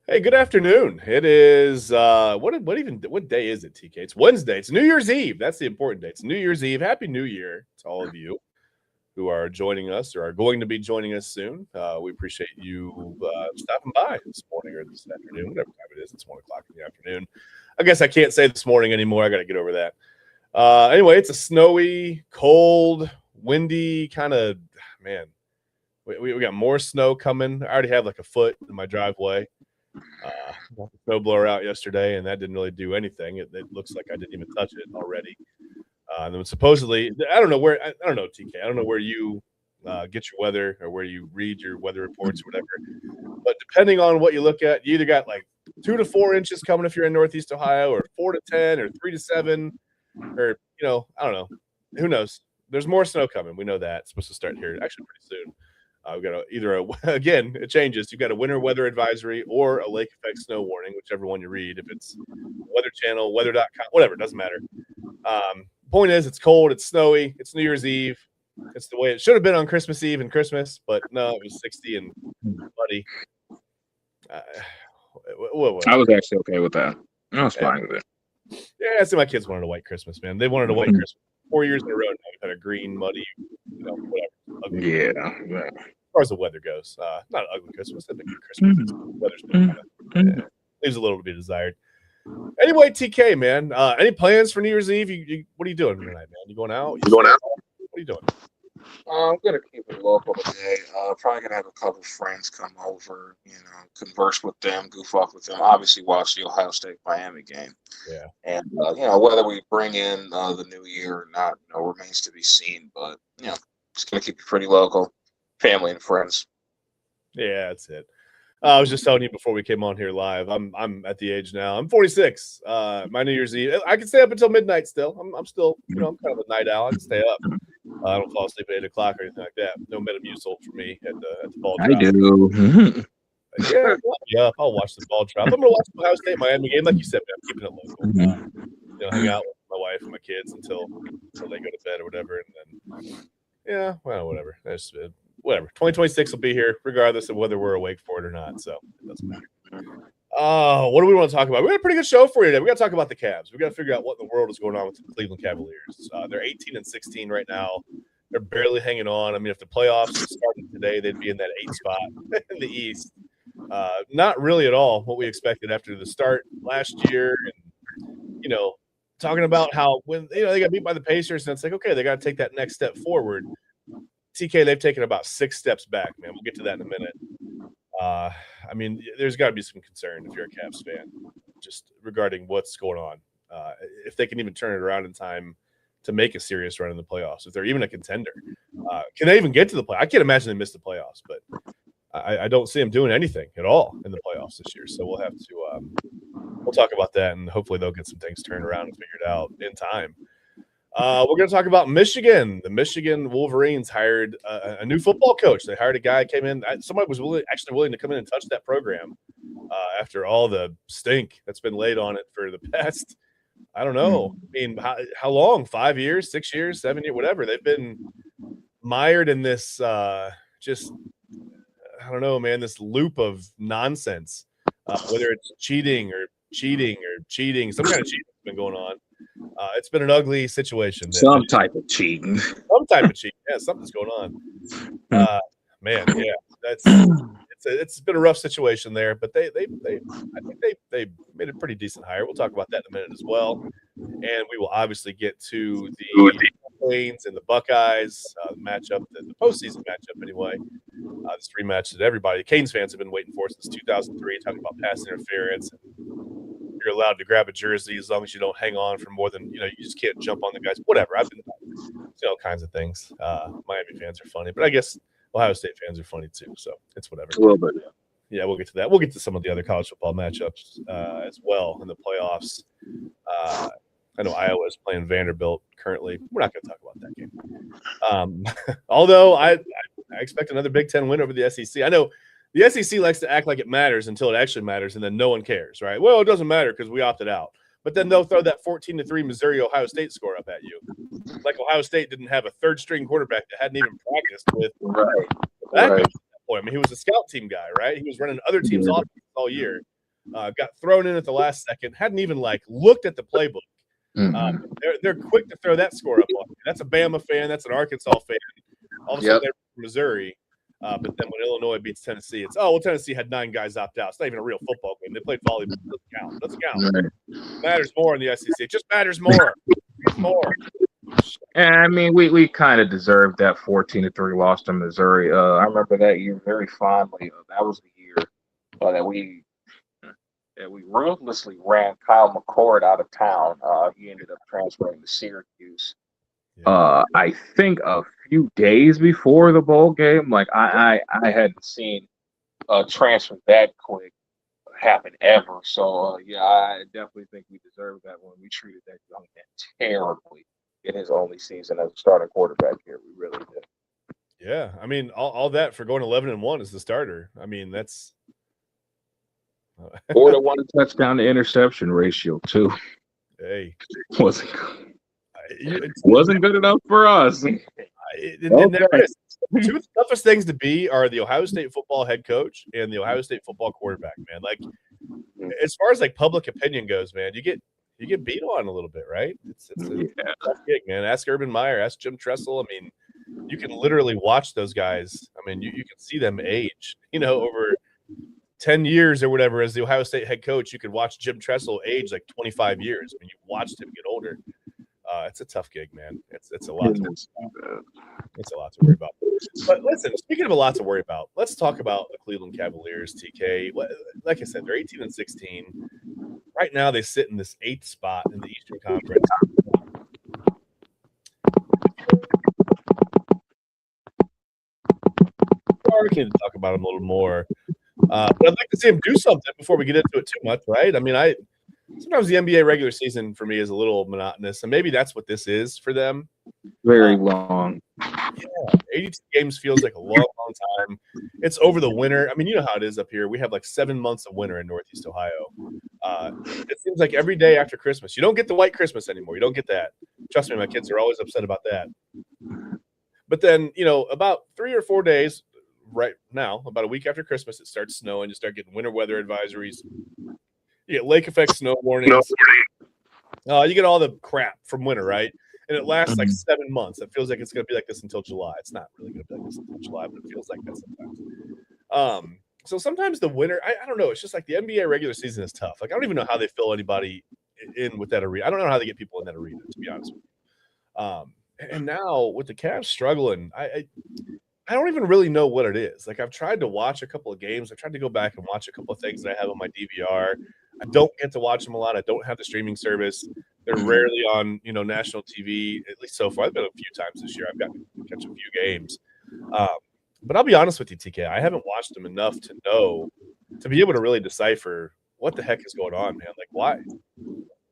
Hey, good afternoon. It is what day is it, TK? It's Wednesday. It's New Year's Eve. That's the important day. It's New Year's Eve. Happy New Year to all of you who are joining us or are going to be joining us soon. We appreciate you stopping by this morning or this afternoon, whatever time it is. It's 1 o'clock in the afternoon. I guess I can't say this morning anymore. I got to get over that. Anyway, it's a snowy, cold, windy kind of man. We got more snow coming. I already have like a foot in my driveway. Got the snowblower out yesterday, and that didn't really do anything. It looks like I didn't even touch it already. And then supposedly, I don't know where. I don't know, TK. I don't know where you get your weather or where you read your weather reports or whatever. But depending on what you look at, you either got like 2 to 4 inches coming if you're in Northeast Ohio, or 4 to 10, or 3 to 7, or I don't know. Who knows? There's more snow coming. We know that. It's supposed to start here actually pretty soon. We've got again, it changes. You've got a winter weather advisory or a lake effect snow warning, whichever one you read. If it's Weather Channel, weather.com, whatever, it doesn't matter. Point is, it's cold, it's snowy, it's New Year's Eve. It's the way it should have been on Christmas Eve and Christmas, but no, it was 60 and muddy. I was actually okay with that. I was fine with it. Yeah, I see my kids wanted a white Christmas, man. They wanted a white Christmas 4 years in a row now. We've had a green, muddy, whatever. Ugly. Yeah. As far as the weather goes, not an ugly Christmas. It's a good Christmas. Weather's been leaves a little to be desired. Anyway, TK, man, any plans for New Year's Eve? What are you doing tonight, man? You going out? What are you doing? I'm gonna keep it local today. Probably gonna have a couple friends come over, converse with them, goof off with them. Obviously, watch the Ohio State Miami game. Yeah. And whether we bring in the new year or not, remains to be seen. But just gonna keep it pretty local, family and friends. Yeah, that's it. I was just telling you before we came on here live. I'm at the age now. I'm 46. My New Year's Eve, I can stay up until midnight. Still, I'm still, I'm kind of a night owl. I can stay up. I don't fall asleep at 8 o'clock or anything like that. No Metamucil for me at the ball drop. I do. Yeah, I'll watch the ball drop. I'm gonna watch the Ohio State Miami game, like you said. Man, I'm keeping it local. Hang out with my wife and my kids until they go to bed or whatever, and then whatever. That's whatever. 2026 will be here, regardless of whether we're awake for it or not. So it doesn't matter. What do we want to talk about? We got a pretty good show for you today. We got to talk about the Cavs. We got to figure out what in the world is going on with the Cleveland Cavaliers. They're 18-16 right now. They're barely hanging on. I mean, if the playoffs started today, they'd be in that 8th spot in the East. Not really at all what we expected after the start last year. And, talking about how when they got beat by the Pacers, and it's like, okay, they got to take that next step forward. TK, they've taken about 6 steps back, man. We'll get to that in a minute. I mean, there's got to be some concern if you're a Cavs fan, just regarding what's going on. If they can even turn it around in time to make a serious run in the playoffs, if they're even a contender, can they even get to the play? I can't imagine they missed the playoffs, but I don't see them doing anything at all in the playoffs this year. So we'll have to we'll talk about that, and hopefully they'll get some things turned around and figured out in time. We're going to talk about Michigan. The Michigan Wolverines hired a new football coach. They hired a guy, came in. Somebody was actually willing to come in and touch that program after all the stink that's been laid on it for the past, I don't know. I mean, how long? 5 years, 6 years, 7 years, whatever. They've been mired in this just, I don't know, man, this loop of nonsense, whether it's cheating, some kind of cheating has been going on. It's been an ugly situation. Some type of cheating. Yeah, something's going on. Man, yeah, it's been a rough situation there, but I think they made a pretty decent hire. We'll talk about that in a minute as well, and we will obviously get to the Canes and the Buckeyes matchup, the postseason matchup anyway. This rematch that everybody, Canes fans, have been waiting for since 2003, talking about pass interference. You're allowed to grab a jersey as long as you don't hang on for more than, you just can't jump on the guys. Whatever. I've been all kinds of things. Miami fans are funny, but I guess Ohio State fans are funny too. So it's whatever. A little bit. Yeah, we'll get to that. We'll get to some of the other college football matchups as well in the playoffs. I know Iowa is playing Vanderbilt currently. We're not going to talk about that game. Although I expect another Big Ten win over the SEC. I know the SEC likes to act like it matters until it actually matters, and then no one cares, right? Well, it doesn't matter because we opted out. But then they'll throw that 14-3 Missouri-Ohio State score up at you. Like Ohio State didn't have a third-string quarterback that hadn't even practiced with the backup at that point. I mean, he was a scout team guy, right? He was running other teams' offense all year. got thrown in at the last second, hadn't even looked at the playbook. They're quick to throw that score up on you. That's a Bama fan. That's an Arkansas fan. All of a sudden, they're from Missouri. But then when Illinois beats Tennessee, it's, Tennessee had 9 guys opt out. It's not even a real football game. They played volleyball. It doesn't count. It matters more in the SEC. It just matters more. And I mean, we kind of deserved that 14-3 loss to Missouri. I remember that year very fondly. That was the year that we ruthlessly ran Kyle McCord out of town. He ended up transferring to Syracuse. I think a few days before the bowl game. I hadn't seen a transfer that quick happen ever. So I definitely think we deserved that one. We treated that young man terribly in his only season as a starting quarterback here. We really did. Yeah, I mean, all that for going 11-1 as the starter. I mean, that's 4-1 touchdown to interception ratio too. Hey, wasn't good enough for us. And there is. 2 of the toughest things to be are the Ohio State football head coach and the Ohio State football quarterback, man. As far as public opinion goes, man, you get beat on a little bit, right? It's a tough gig, man. Ask Urban Meyer, ask Jim Tressel. I mean, you can literally watch those guys. I mean, you can see them age, over 10 years or whatever as the Ohio State head coach. You could watch Jim Tressel age 25 years. I mean, you watched him get older. It's a tough gig, man. It's a lot to worry about. It's a lot to worry about. But listen, speaking of a lot to worry about, let's talk about the Cleveland Cavaliers, TK. Like I said, they're 18-16. Right now, they sit in this 8th spot in the Eastern Conference. We can talk about them a little more. But I'd like to see him do something before we get into it too much, right? I mean, sometimes the NBA regular season for me is a little monotonous, and maybe that's what this is for them. Very long. Yeah, 82 games feels like a long time. It's over the winter. I mean, you know how it is up here. We have 7 months of winter in Northeast Ohio. It seems like every day after Christmas. You don't get the white Christmas anymore. You don't get that. Trust me, my kids are always upset about that. But then, about 3 or 4 days right now, about a week after Christmas, it starts snowing. You start getting winter weather advisories. You get lake effect snow warnings. You get all the crap from winter, right? And it lasts 7 months. It feels like it's going to be like this until July. It's not really going to be like this until July, but it feels like that sometimes. So sometimes the winter, I don't know. It's just the NBA regular season is tough. I don't even know how they fill anybody in with that arena. I don't know how they get people in that arena, to be honest with you. And now with the Cavs struggling, I don't even really know what it is. I've tried to watch a couple of games. I've tried to go back and watch a couple of things that I have on my DVR. I don't get to watch them a lot. I don't have the streaming service. They're rarely on, national TV, at least so far. I've been a few times this year. I've gotten to catch a few games. But I'll be honest with you, TK. I haven't watched them enough to be able to really decipher what the heck is going on, man.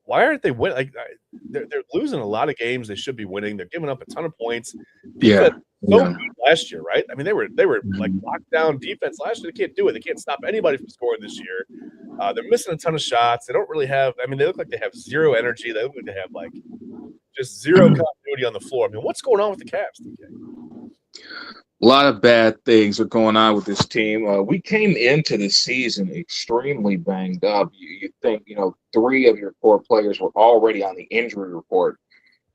Why aren't they winning? They're losing a lot of games they should be winning. They're giving up a ton of points. Defense good last year, right? I mean, they were locked down defense last year. They can't do it. They can't stop anybody from scoring this year. They're missing a ton of shots. They don't really have. I mean, they look like they have zero energy. They look like they have just zero continuity on the floor. I mean, what's going on with the Cavs, TK? A lot of bad things are going on with this team. We came into the season extremely banged up. You think, 3 of your core players were already on the injury report.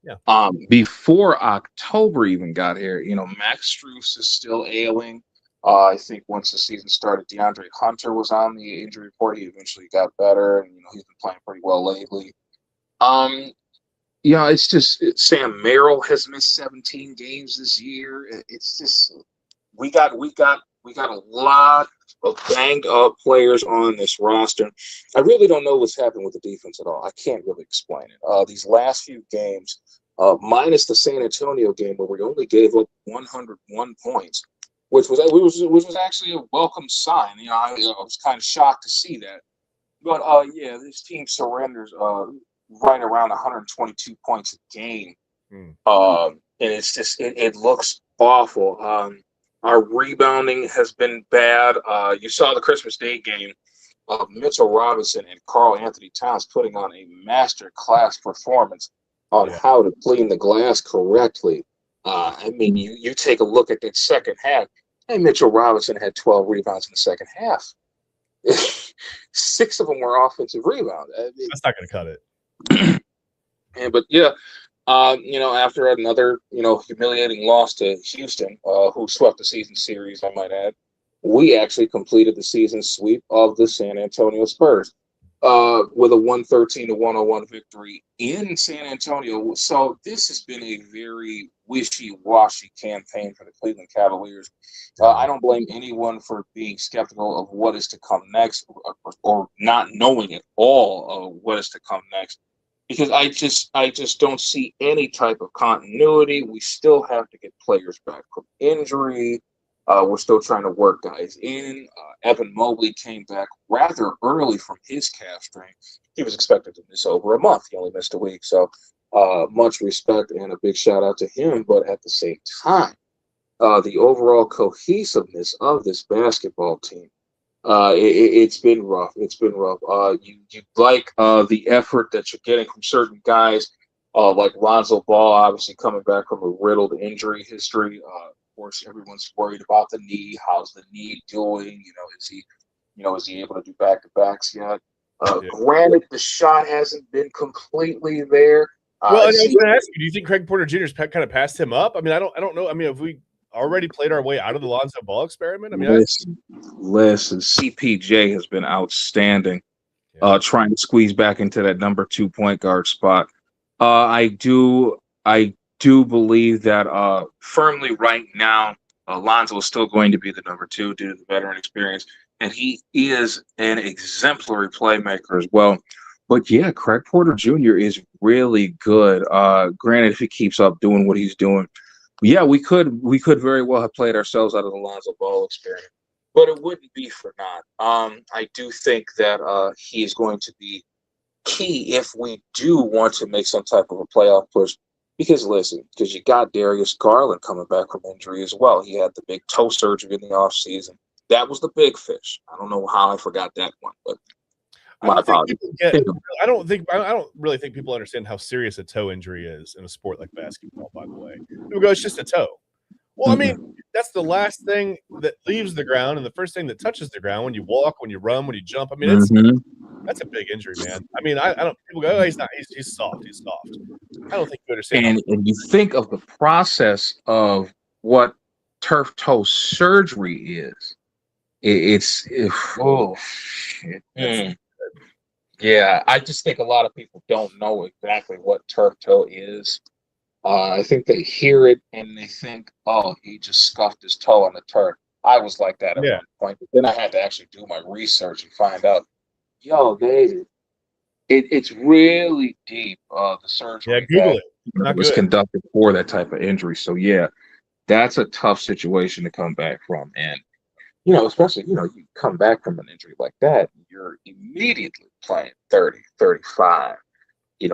Yeah. Before October even got here, Max Strus is still ailing. I think once the season started, DeAndre Hunter was on the injury report. He eventually got better, and he's been playing pretty well lately. It's just Sam Merrill has missed 17 games this year. It's just we got a lot of banged up players on this roster. I really don't know what's happened with the defense at all. I can't really explain it. These last few games, minus the San Antonio game where we only gave up 101 points, which was actually a welcome sign. I was kind of shocked to see that. But this team surrenders right around 122 points a game. And it's just it looks awful. Our rebounding has been bad. You saw the Christmas Day game of Mitchell Robinson and Karl Anthony Towns putting on a master class performance on how to clean the glass correctly. I mean, you take a look at that second half, and Mitchell Robinson had 12 rebounds in the second half. 6 of them were offensive rebounds. That's not going to cut it. But yeah, after another, humiliating loss to Houston, who swept the season series, I might add, we actually completed the season sweep of the San Antonio Spurs with a 113-101 victory in San Antonio. So this has been a very wishy-washy campaign for the Cleveland Cavaliers. I don't blame anyone for being skeptical of what is to come next, or not knowing at all of what is to come next. Because I just don't see any type of continuity. We still have to get players back from injury. We're still trying to work guys in. Evan Mobley came back rather early from his calf strain. He was expected to miss over a month. He only missed a week. So much respect and a big shout out to him. But at the same time, the overall cohesiveness of this basketball team, it's been rough. It's been rough. You like the effort that you're getting from certain guys, like Lonzo Ball, obviously coming back from a riddled injury history. Of course, everyone's worried about the knee. How's the knee doing? Is he able to do back-to-backs yet? Granted, the shot hasn't been completely there. Well, I was going to ask you, do you think Craig Porter Jr.'s kind of passed him up? I mean, I don't know. I mean, have we already played our way out of the Lonzo Ball experiment? I mean, listen, CPJ has been outstanding, trying to squeeze back into that number 2 point guard spot. I do believe that firmly right now, Lonzo is still going to be the number 2 due to the veteran experience, and he is an exemplary playmaker as well. But yeah, Craig Porter Jr. is really good. Granted, if he keeps up doing what he's doing, yeah, we could very well have played ourselves out of the Lonzo Ball experiment, but it wouldn't be for naught. I do think that he is going to be key if we do want to make some type of a playoff push. Because you got Darius Garland coming back from injury as well. He had the big toe surgery in the offseason. That was the big fish. I don't know how I forgot that one, but I don't really think people understand how serious a toe injury is in a sport like basketball, by the way. People go, it's just a toe. Well, I mean, that's the last thing that leaves the ground and the first thing that touches the ground when you walk, when you run, when you jump. I mean, that's a big injury, man. I mean, I don't. People go, oh, he's not. He's soft. He's soft. I don't think you understand. And you think of the process of what turf toe surgery is. Yeah, I just think a lot of people don't know exactly what turf toe is. I think they hear it and they think, oh, he just scuffed his toe on the turf. I was like that at one point, but then I had to actually do my research and find out, it's really deep, the surgery that was conducted for that type of injury. So, yeah, that's a tough situation to come back from. And, especially, you come back from an injury like that, you're immediately playing 30, 35,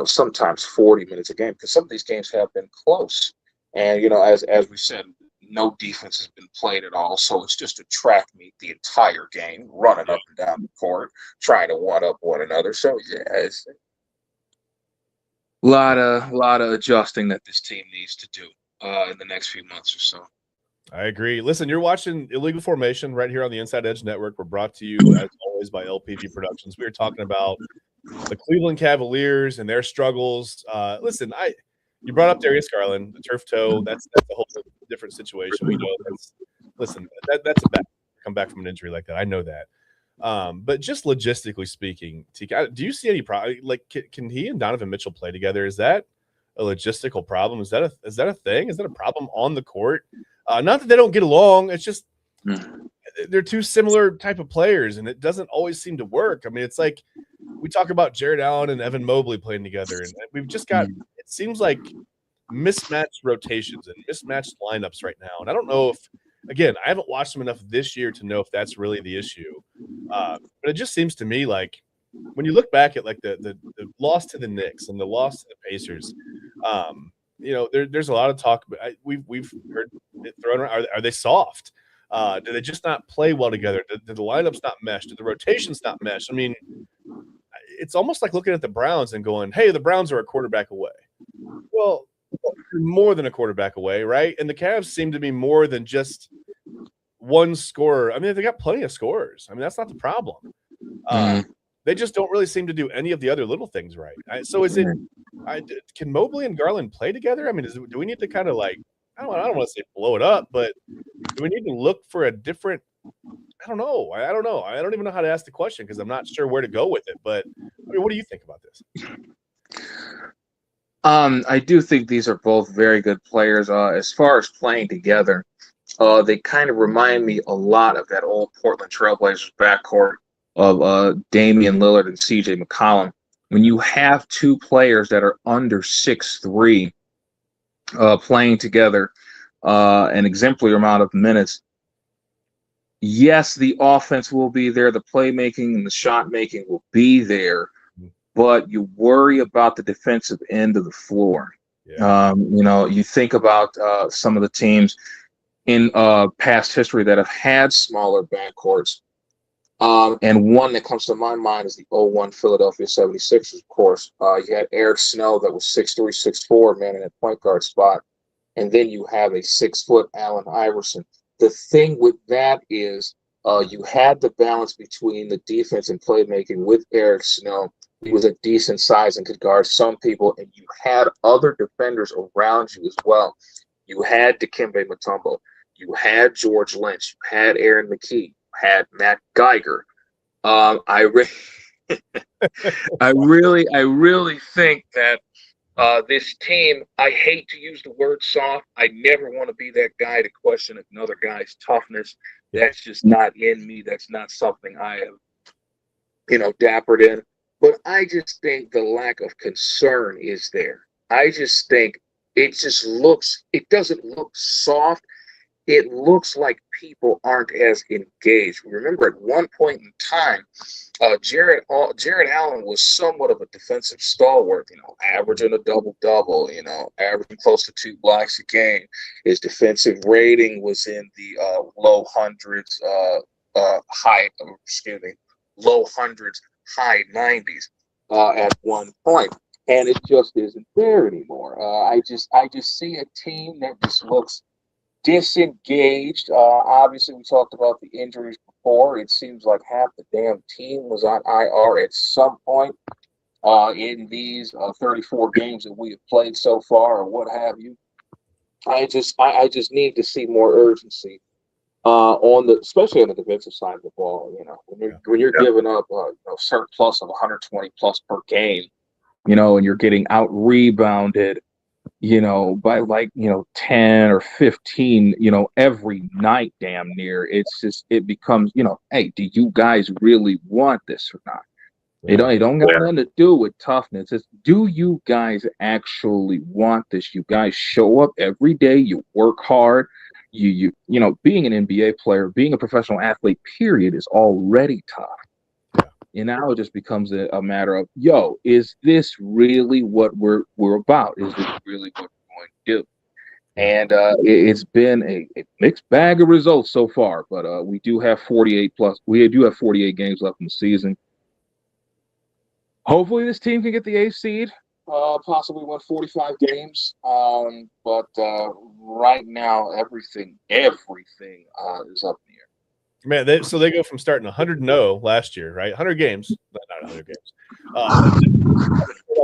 sometimes 40 minutes a game, because some of these games have been close. And, as we said, no defense has been played at all. So it's just a track meet the entire game, running up and down the court, trying to one-up one another. So, yeah, it's a lot of adjusting that this team needs to do in the next few months or so. I agree. Listen, you're watching Illegal Formation right here on the Inside Edge Network. We're brought to you, as always, by LPG Productions. We are talking about the Cleveland Cavaliers and their struggles. Listen, you brought up Darius Garland, the turf toe. That's a whole different situation. We know that's a bad come back from an injury like that. I know that. But just logistically speaking, TK, do you see any problem? Like, can he and Donovan Mitchell play together? Is that a logistical problem? Is that a thing? Is that a problem on the court? Not that they don't get along. It's just they're two similar type of players, and it doesn't always seem to work. I mean, it's like we talk about Jared Allen and Evan Mobley playing together, and we've just got it seems like mismatched rotations and mismatched lineups right now. And I don't know if, again, I haven't watched them enough this year to know if that's really the issue. But it just seems to me like when you look back at like the loss to the Knicks and the loss to the Pacers, there's a lot of talk. We've heard it thrown around. Are they soft? Do they just not play well together? Did the lineups not mesh? Did the rotations not mesh? I mean, it's almost like looking at the Browns and going, hey, the Browns are a quarterback away. Well, more than a quarterback away, right? And the Cavs seem to be more than just one scorer. I mean, they got plenty of scorers. I mean, that's not the problem. They just don't really seem to do any of the other little things right. So is it? Can Mobley and Garland play together? I mean, do we need to kind of like I don't want to say blow it up, but do we need to look for a different? I don't know. I don't know. I don't even know how to ask the question because I'm not sure where to go with it. But I mean, what do you think about this? I do think these are both very good players. As far as playing together, they kind of remind me a lot of that old Portland Trailblazers backcourt of Damian Lillard and CJ McCollum. When you have two players that are under 6'3", playing together an exemplary amount of minutes, yes, the offense will be there, the playmaking and the shot making will be there, but you worry about the defensive end of the floor. Yeah. You think about some of the teams in past history that have had smaller backcourts. And one that comes to my mind is the 01 Philadelphia 76ers, of course. You had Eric Snow that was 6'3", 6'4", man, in a point guard spot. And then you have a 6-foot Allen Iverson. The thing with that is you had the balance between the defense and playmaking with Eric Snow. He was a decent size and could guard some people, and you had other defenders around you as well. You had Dikembe Mutombo. You had George Lynch. You had Aaron McKee. You had Matt Geiger. I really think that this team, I hate to use the word soft. I never want to be that guy to question another guy's toughness. That's just not in me. That's not something I have, dappered in. But I just think the lack of concern is there. I just think it doesn't look soft. It looks like people aren't as engaged. Remember, at one point in time, Jared Allen was somewhat of a defensive stalwart, averaging a double-double, averaging close to 2 blocks a game. His defensive rating was in the low hundreds, low hundreds, high 90s at one point. And it just isn't there anymore. I just see a team that just looks disengaged. Obviously, we talked about the injuries before. It seems like half the damn team was on IR at some point in these 34 games that we have played so far, or what have you. I just need to see more urgency especially on the defensive side of the ball. When you're giving up a surplus of 120 plus per game, and you're getting out rebounded, by 10 or 15, every night, damn near. It becomes, hey, do you guys really want this or not? It don't got nothing to do with toughness. It's, do you guys actually want this? You guys show up every day, you work hard. You being an NBA player, being a professional athlete, period, is already tough. And now it just becomes a matter of, is this really what we're about? Is this really what we're going to do? And it's been a mixed bag of results so far, but we do have 48 games left in the season. Hopefully this team can get the 8th seed, possibly win 45 games. But right now, everything is up in the air. Man, they go from starting 100-0 last year, right? 100 games, not 100 games.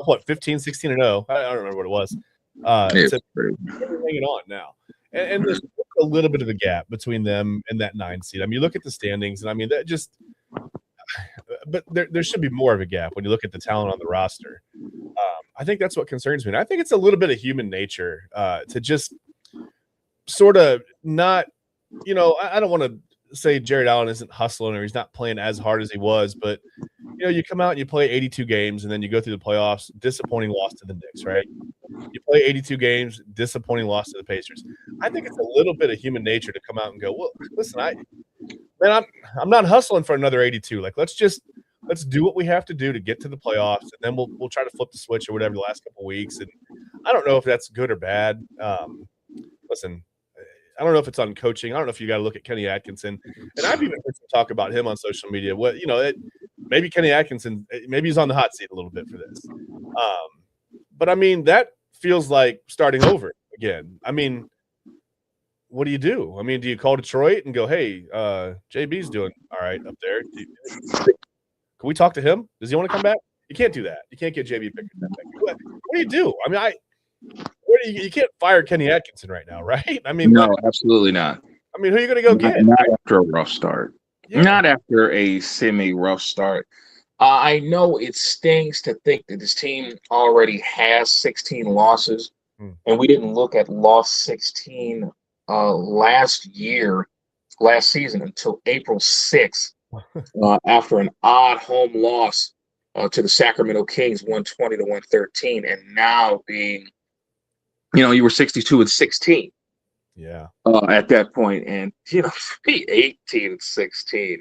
What, 15, 16-0? I don't remember what it was. Hanging on now. And there's a little bit of a gap between them and that 9 seed. I mean, you look at the standings, and I mean, that just – but there should be more of a gap when you look at the talent on the roster. I think that's what concerns me. And I think it's a little bit of human nature to just sort of not – I don't want to – say Jared Allen isn't hustling or he's not playing as hard as he was, but you come out and you play 82 games and then you go through the playoffs, disappointing loss to the Knicks, right? You play 82 games, disappointing loss to the Pacers. I think it's a little bit of human nature to come out and go, well, listen, I'm not hustling for another 82. Like, let's do what we have to do to get to the playoffs, and then we'll try to flip the switch or whatever the last couple of weeks. And I don't know if that's good or bad. Listen, I don't know if it's on coaching. I don't know if you got to look at Kenny Atkinson. And I've even heard some talk about him on social media. Maybe Kenny Atkinson, maybe he's on the hot seat a little bit for this. But I mean, that feels like starting over again. I mean, what do you do? I mean, do you call Detroit and go, hey, JB's doing all right up there? Can we talk to him? Does he want to come back? You can't do that. You can't get JB Bickerstaff back. What do you do? I mean, you can't fire Kenny Atkinson right now, right? I mean, no, absolutely not. I mean, who are you going to go get? Not after a rough start. Yeah. Not after a semi-rough start. I know it stings to think that this team already has 16 losses, and we didn't look at loss 16 last season until April 6th after an odd home loss to the Sacramento Kings, 120 to 113, and now being, you were 62-16. Yeah. At that point, and be 18-16.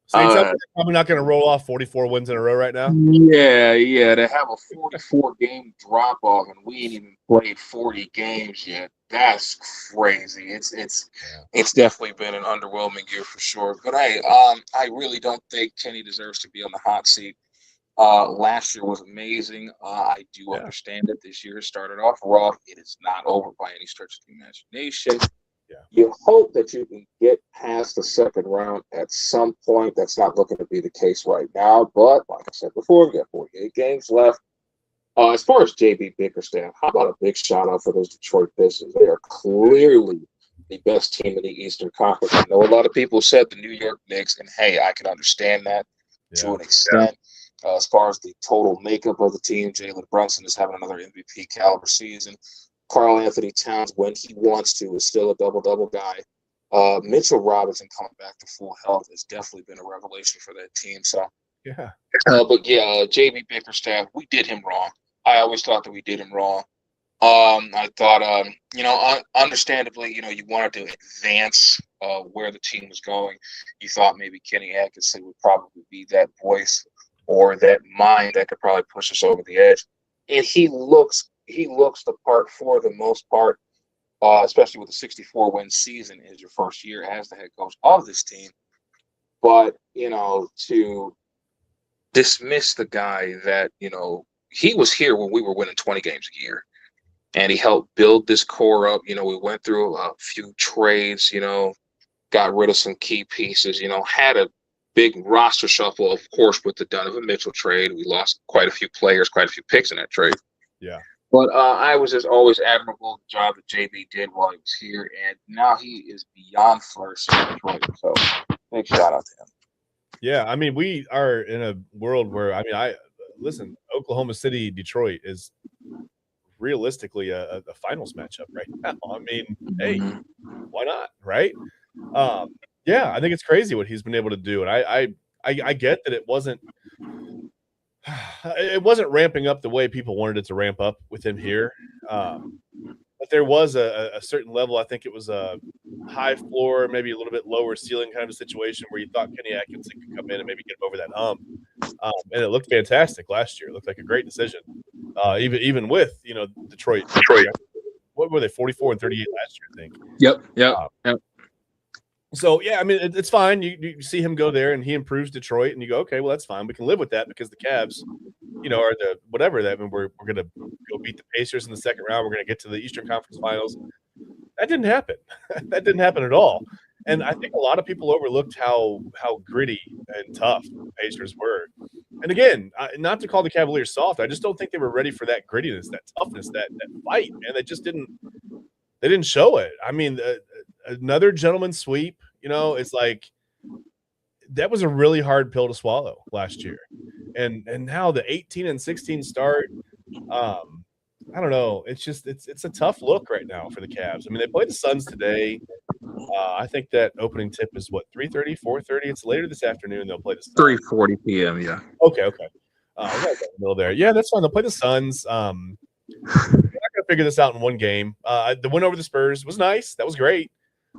So you're telling me they're probably not going to roll off 44 wins in a row right now? Yeah. To have a 44-game drop off, and we ain't even played 40 games yet. That's crazy. It's definitely been an underwhelming year for sure. But hey, I really don't think Kenny deserves to be on the hot seat. Last year was amazing. I do understand that this year started off rough. It is not over by any stretch of the imagination. Yeah. You hope that you can get past the second round at some point. That's not looking to be the case right now. But like I said before, we got 48 games left. As far as JB Bickerstaff, how about a big shout out for those Detroit Pistons? They are clearly the best team in the Eastern Conference. I know a lot of people said the New York Knicks, and hey, I can understand that to an extent. As far as the total makeup of the team, Jalen Brunson is having another MVP caliber season. Karl Anthony Towns, when he wants to, is still a double-double guy. Mitchell Robinson coming back to full health has definitely been a revelation for that team. So, JB Bickerstaff, we did him wrong. I always thought that we did him wrong. I thought, understandably, you wanted to advance where the team was going. You thought maybe Kenny Atkinson would probably be that voice or that mind that could probably push us over the edge. And he looks the part for the most part, especially with the 64-win season is your first year as the head coach of this team. But, to dismiss the guy that, he was here when we were winning 20 games a year. And he helped build this core up. We went through a few trades, got rid of some key pieces, had a big roster shuffle, of course, with the Donovan Mitchell trade. We lost quite a few players, quite a few picks in that trade. Yeah. But I was just always admirable the job that JB did while he was here, and now he is beyond flourishing in Detroit. So big shout out to him. Yeah, I mean, we are in a world where listen, Oklahoma City, Detroit is realistically a finals matchup right now. I mean, hey, why not, right? Yeah, I think it's crazy what he's been able to do, and I get that it wasn't ramping up the way people wanted it to ramp up with him here. But there was a certain level. I think it was a high floor, maybe a little bit lower ceiling kind of a situation where you thought Kenny Atkinson could come in and maybe get him over that hump. And it looked fantastic last year. It looked like a great decision. Even with, Detroit. What were they, 44 and 38 last year, I think. Yep. So, yeah, I mean, it's fine. You see him go there, and he improves Detroit, and you go, okay, well, that's fine. We can live with that because the Cavs, are the whatever that. I mean, we're going to go beat the Pacers in the second round. We're going to get to the Eastern Conference Finals. That didn't happen. That didn't happen at all. And I think a lot of people overlooked how gritty and tough the Pacers were. And again, not to call the Cavaliers soft, I just don't think they were ready for that grittiness, that toughness, that fight, and they just didn't. They didn't show it. I mean, another gentleman's sweep. It's like that was a really hard pill to swallow last year, and now the 18-16 start. I don't know. It's just it's a tough look right now for the Cavs. I mean, they played the Suns today. I think that opening tip is 3:30, 4:30. It's later this afternoon. They'll play the Suns. 3:40 p.m. Yeah. Okay. Right in the middle there. Yeah, that's fine. They'll play the Suns. They're not going to figure this out in one game. The win over the Spurs was nice. That was great.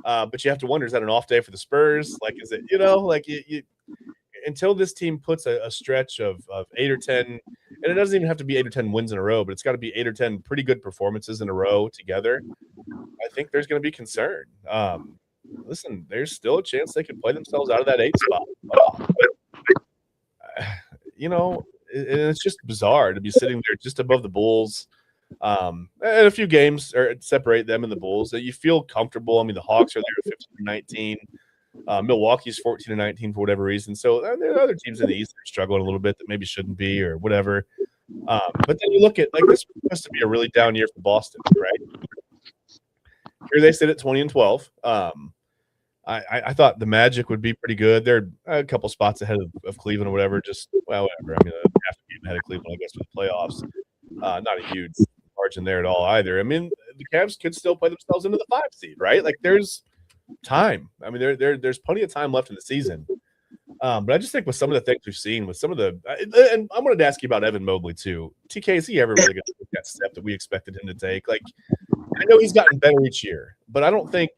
But you have to wonder, is that an off day for the Spurs? Like, is it, you until this team puts a stretch of 8 or 10, and it doesn't even have to be 8 or 10 wins in a row, but it's got to be 8 or 10 pretty good performances in a row together. I think there's going to be concern. Listen, there's still a chance they could play themselves out of that 8 spot. And it's just bizarre to be sitting there just above the Bulls. And a few games or separate them and the Bulls that you feel comfortable. I mean, the Hawks are there at 15-19. Milwaukee's 14-19 for whatever reason. So there are other teams in the East that are struggling a little bit that maybe shouldn't be or whatever. But then you look at like this was supposed to be a really down year for Boston, right? Here they sit at 20-12. I thought the Magic would be pretty good. They're a couple spots ahead of Cleveland or whatever. Just whatever. I mean, half a game ahead of Cleveland, I guess, for the playoffs. Not a huge margin there at all either. I mean, the Cavs could still play themselves into the 5 seed, right? Like there's time. I mean, there's plenty of time left in the season. But I just think with some of the things we've seen, with some of the, and I wanted to ask you about Evan Mobley too. TK, is he ever really going to take that step that we expected him to take? Like, I know he's gotten better each year, but I don't think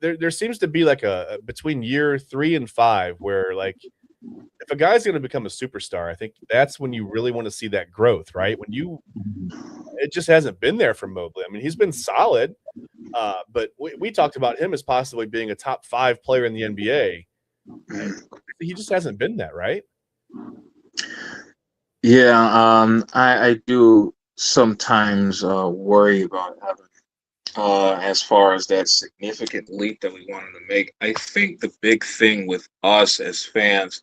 there seems to be like a between year 3 and 5 where like if a guy's going to become a superstar, I think that's when you really want to see that growth, right? It just hasn't been there from Mobley. I mean, he's been solid, but we talked about him as possibly being a top 5 player in the NBA. He just hasn't been that, right? Yeah, I do sometimes worry about Evan as far as that significant leap that we wanted to make. I think the big thing with us as fans,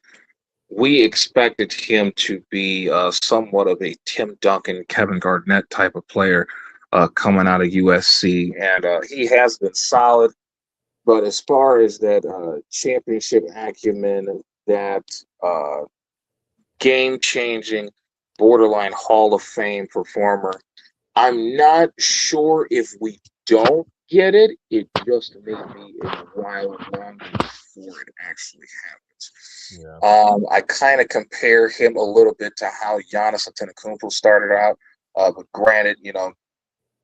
we expected him to be somewhat of a Tim Duncan, Kevin Garnett type of player coming out of USC, and he has been solid. But as far as that championship acumen, that game-changing, borderline Hall of Fame performer, I'm not sure if we don't get it. It just may be a while longer before it actually happens. Yeah. I kind of compare him a little bit to how Giannis Antetokounmpo started out. But granted,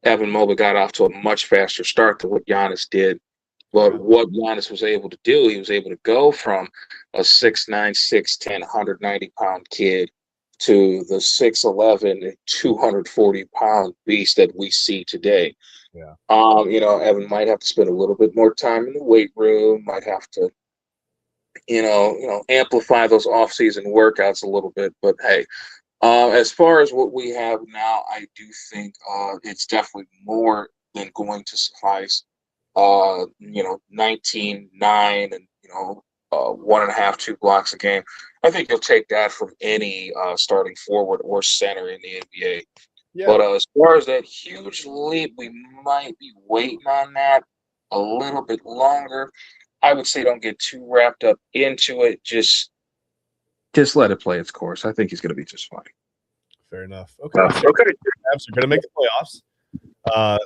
Evan Mobley got off to a much faster start than what Giannis did. But what Giannis was able to do, he was able to go from a 6'9", 6'10", 190-pound kid to the 6'11", 240-pound beast that we see today. Yeah. Evan might have to spend a little bit more time in the weight room, might have to, amplify those off-season workouts a little bit. But hey, as far as what we have now, I do think it's definitely more than going to suffice. 19-9 and 1.5, 2 blocks a game. I think you'll take that from any starting forward or center in the NBA. Yeah. But as far as that huge leap, we might be waiting on that a little bit longer. I would say don't get too wrapped up into it. Just let it play its course. I think he's going to be just fine. Fair enough. Okay. Okay. Cavs are going to make the playoffs.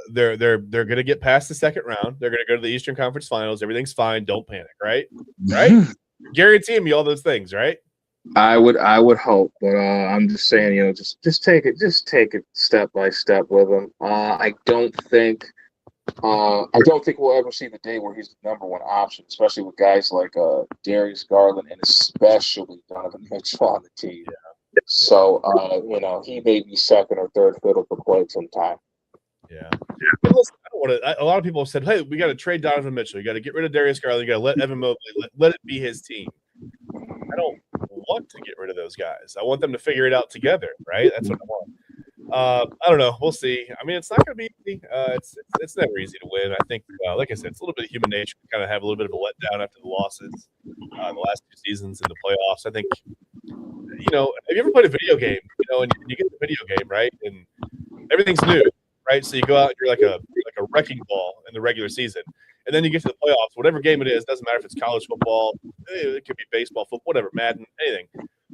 They're going to get past the second round. They're going to go to the Eastern Conference Finals. Everything's fine. Don't panic, right? Right? Guaranteeing me all those things, right? I would hope, but I'm just saying, just take it step by step with him. I don't think we'll ever see the day where he's the number one option, especially with guys like Darius Garland and especially Donovan Mitchell on the team. Yeah. So he may be second or third fiddle for quite some time. Yeah. Listen, a lot of people have said, hey, we got to trade Donovan Mitchell. You got to get rid of Darius Garland. You got to let Evan Mobley, let it be his team. I don't want to get rid of those guys. I want them to figure it out together, right? That's what I want. I don't know. We'll see. I mean, it's not going to be easy. It's never easy to win. I think, like I said, it's a little bit of human nature to kind of have a little bit of a letdown after the losses the last 2 seasons in the playoffs. I think, have you ever played a video game, and you get the video game, right? And everything's new. Right, so you go out and you're like a wrecking ball in the regular season, and then you get to the playoffs. Whatever game it is, doesn't matter if it's college football, it could be baseball, football, whatever, Madden, anything.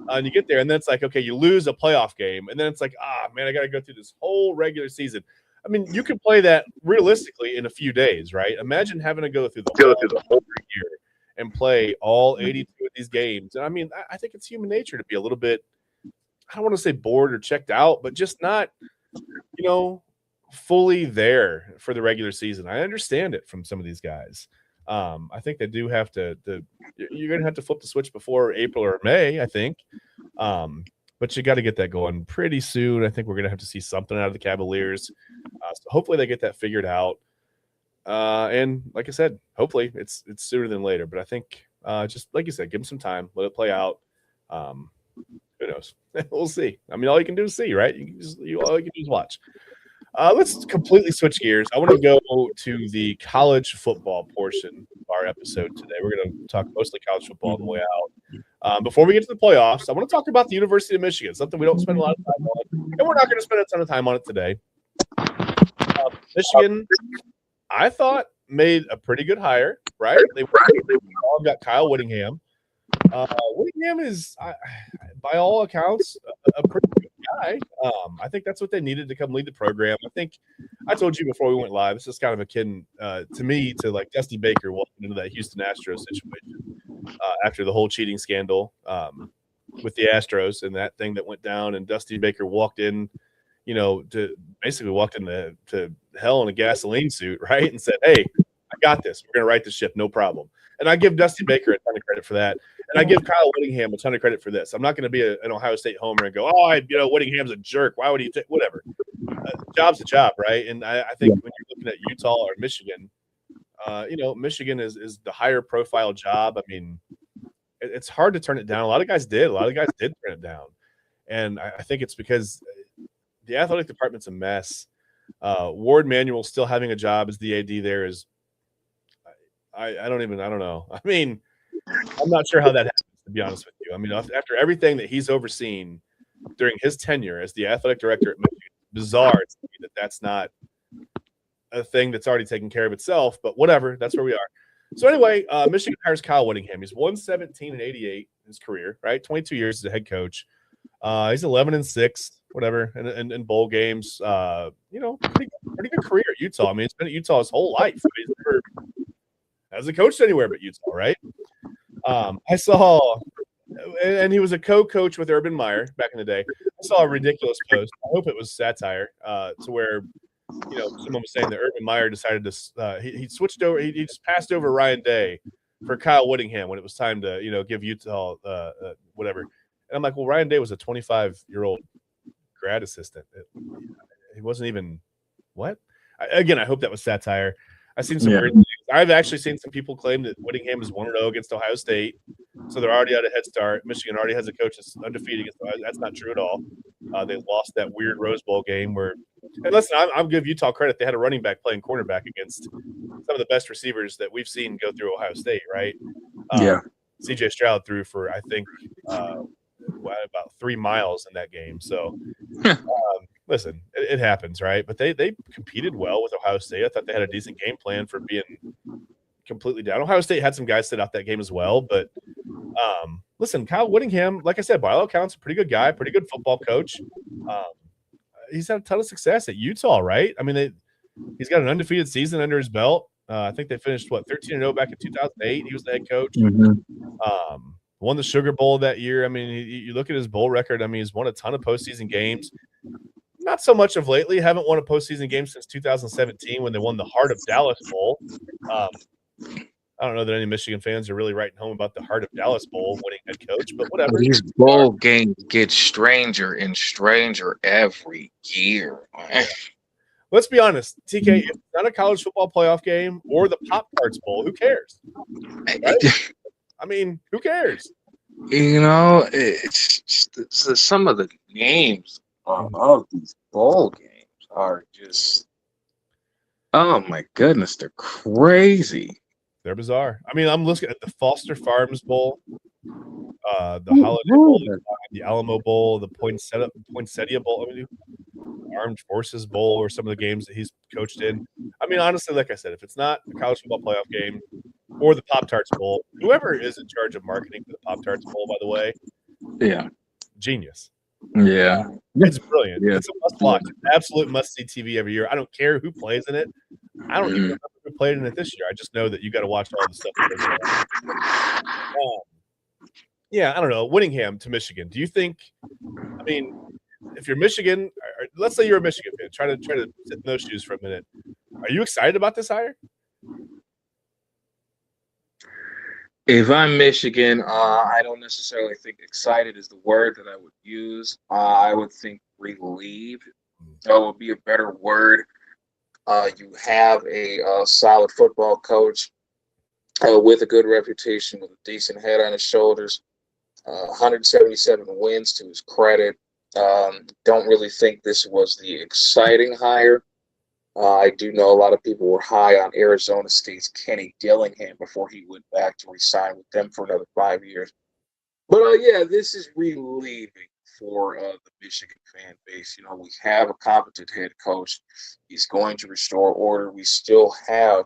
And you get there, and then it's like, okay, you lose a playoff game, and then it's like, man, I got to go through this whole regular season. I mean, you can play that realistically in a few days, right? Imagine having to go through the whole year and play all 82 of these games. And I mean, I think it's human nature to be a little bit, I don't want to say bored or checked out, but just not, fully there for the regular season. I understand it from some of these guys. I think they do have to you're going to have to flip the switch before April or May, I think. But you got to get that going pretty soon. I think we're going to have to see something out of the Cavaliers. So hopefully they get that figured out. And like I said, hopefully it's sooner than later. But I think just like you said, give them some time, let it play out. Who knows? We'll see. I mean, all you can do is see, right? All you can do is watch. Let's completely switch gears. I want to go to the college football portion of our episode today. We're going to talk mostly college football on the way out. Before we get to the playoffs, I want to talk about the University of Michigan, something we don't spend a lot of time on, and we're not going to spend a ton of time on it today. Michigan, I thought, made a pretty good hire, right? They got Kyle Whittingham. Whittingham is, by all accounts, a pretty good guy. I think that's what they needed to come lead the program. I think I told you before we went live, this is kind of akin to me to like Dusty Baker walking into that Houston Astros situation after the whole cheating scandal with the Astros and that thing that went down. And Dusty Baker walked in, to basically walked into hell in a gasoline suit, right? And said, "Hey, I got this. We're going to right the ship, no problem." And I give Dusty Baker a ton of credit for that. And I give Kyle Whittingham a ton of credit for this. I'm not going to be an Ohio State homer and go, Whittingham's a jerk. Why would he take whatever? Job's a job, right? And I think when you're looking at Utah or Michigan, Michigan is the higher profile job. I mean, it's hard to turn it down. A lot of guys did. A lot of guys did turn it down. And I think it's because the athletic department's a mess. Ward Manuel still having a job as the AD there is I don't know. I mean, I'm not sure how that happens, to be honest with you. I mean, after everything that he's overseen during his tenure as the athletic director at Michigan, bizarre to me that that's not a thing that's already taken care of itself, but whatever, that's where we are. So anyway, Michigan hires Kyle Whittingham. He's 117 and 88 in his career, right? 22 years as a head coach. He's 11-6, whatever, in bowl games. Pretty good career at Utah. I mean, he's been at Utah his whole life. He's never hasn't coached anywhere but Utah, right? I saw, and he was a co-coach with Urban Meyer back in the day. I saw a ridiculous post. I hope it was satire to where, someone was saying that Urban Meyer decided to he switched over. He just passed over Ryan Day for Kyle Whittingham when it was time to give Utah whatever. And I'm like, well, Ryan Day was a 25-year-old grad assistant. He wasn't even what? Again, I hope that was satire. I've seen some weird things. I've actually seen some people claim that Whittingham is 1-0 against Ohio State, so they're already at a head start. Michigan already has a coach that's undefeated against Ohio. That's not true at all. They lost that weird Rose Bowl game where – and listen, I'll give Utah credit. They had a running back playing cornerback against some of the best receivers that we've seen go through Ohio State, right? C.J. Stroud threw for, I think, about 3 miles in that game. So, listen, it happens, right? But they competed well with Ohio State. I thought they had a decent game plan for being completely down. Ohio State had some guys sit out that game as well. But, listen, Kyle Whittingham, like I said, by all accounts, a pretty good guy, pretty good football coach. He's had a ton of success at Utah, right? I mean, he's got an undefeated season under his belt. I think they finished, 13-0 back in 2008. He was the head coach. Won the Sugar Bowl that year. I mean, you look at his bowl record. I mean, he's won a ton of postseason games. Not so much of lately. Haven't won a postseason game since 2017 when they won the Heart of Dallas Bowl. I don't know that any Michigan fans are really writing home about the Heart of Dallas Bowl winning head coach, but whatever. These bowl games get stranger and stranger every year. Let's be honest, TK, if it's not a college football playoff game or the Pop-Tarts Bowl, who cares? Right? I mean, who cares? It's just, some of the names of these bowl games are just, oh my goodness, they're crazy. They're bizarre. I mean, I'm looking at the Foster Farms Bowl, the Holiday Bowl, the Alamo Bowl, the Poinsettia Bowl, Armed Forces Bowl, or some of the games that he's coached in. I mean, honestly, like I said, if it's not a college football playoff game or the Pop-Tarts Bowl, whoever is in charge of marketing for the Pop-Tarts Bowl, by the way, genius. Yeah. It's brilliant. Yeah. It's a must-watch. Absolute must-see TV every year. I don't care who plays in it. I don't even remember who played in it this year. I just know that you got to watch all the stuff. I don't know. Whittingham to Michigan. Do you think – I mean, if you're Michigan – let's say you're a Michigan fan. Try to sit in those shoes for a minute. Are you excited about this hire? If I'm Michigan, I don't necessarily think excited is the word that I would use. I would think relieved. That would be a better word. You have a solid football coach with a good reputation, with a decent head on his shoulders, 177 wins to his credit. Don't really think this was the exciting hire. I do know a lot of people were high on Arizona State's Kenny Dillingham before he went back to re-sign with them for another 5 years. But yeah, this is relieving for the Michigan fan base. We have a competent head coach. He's going to restore order. We still have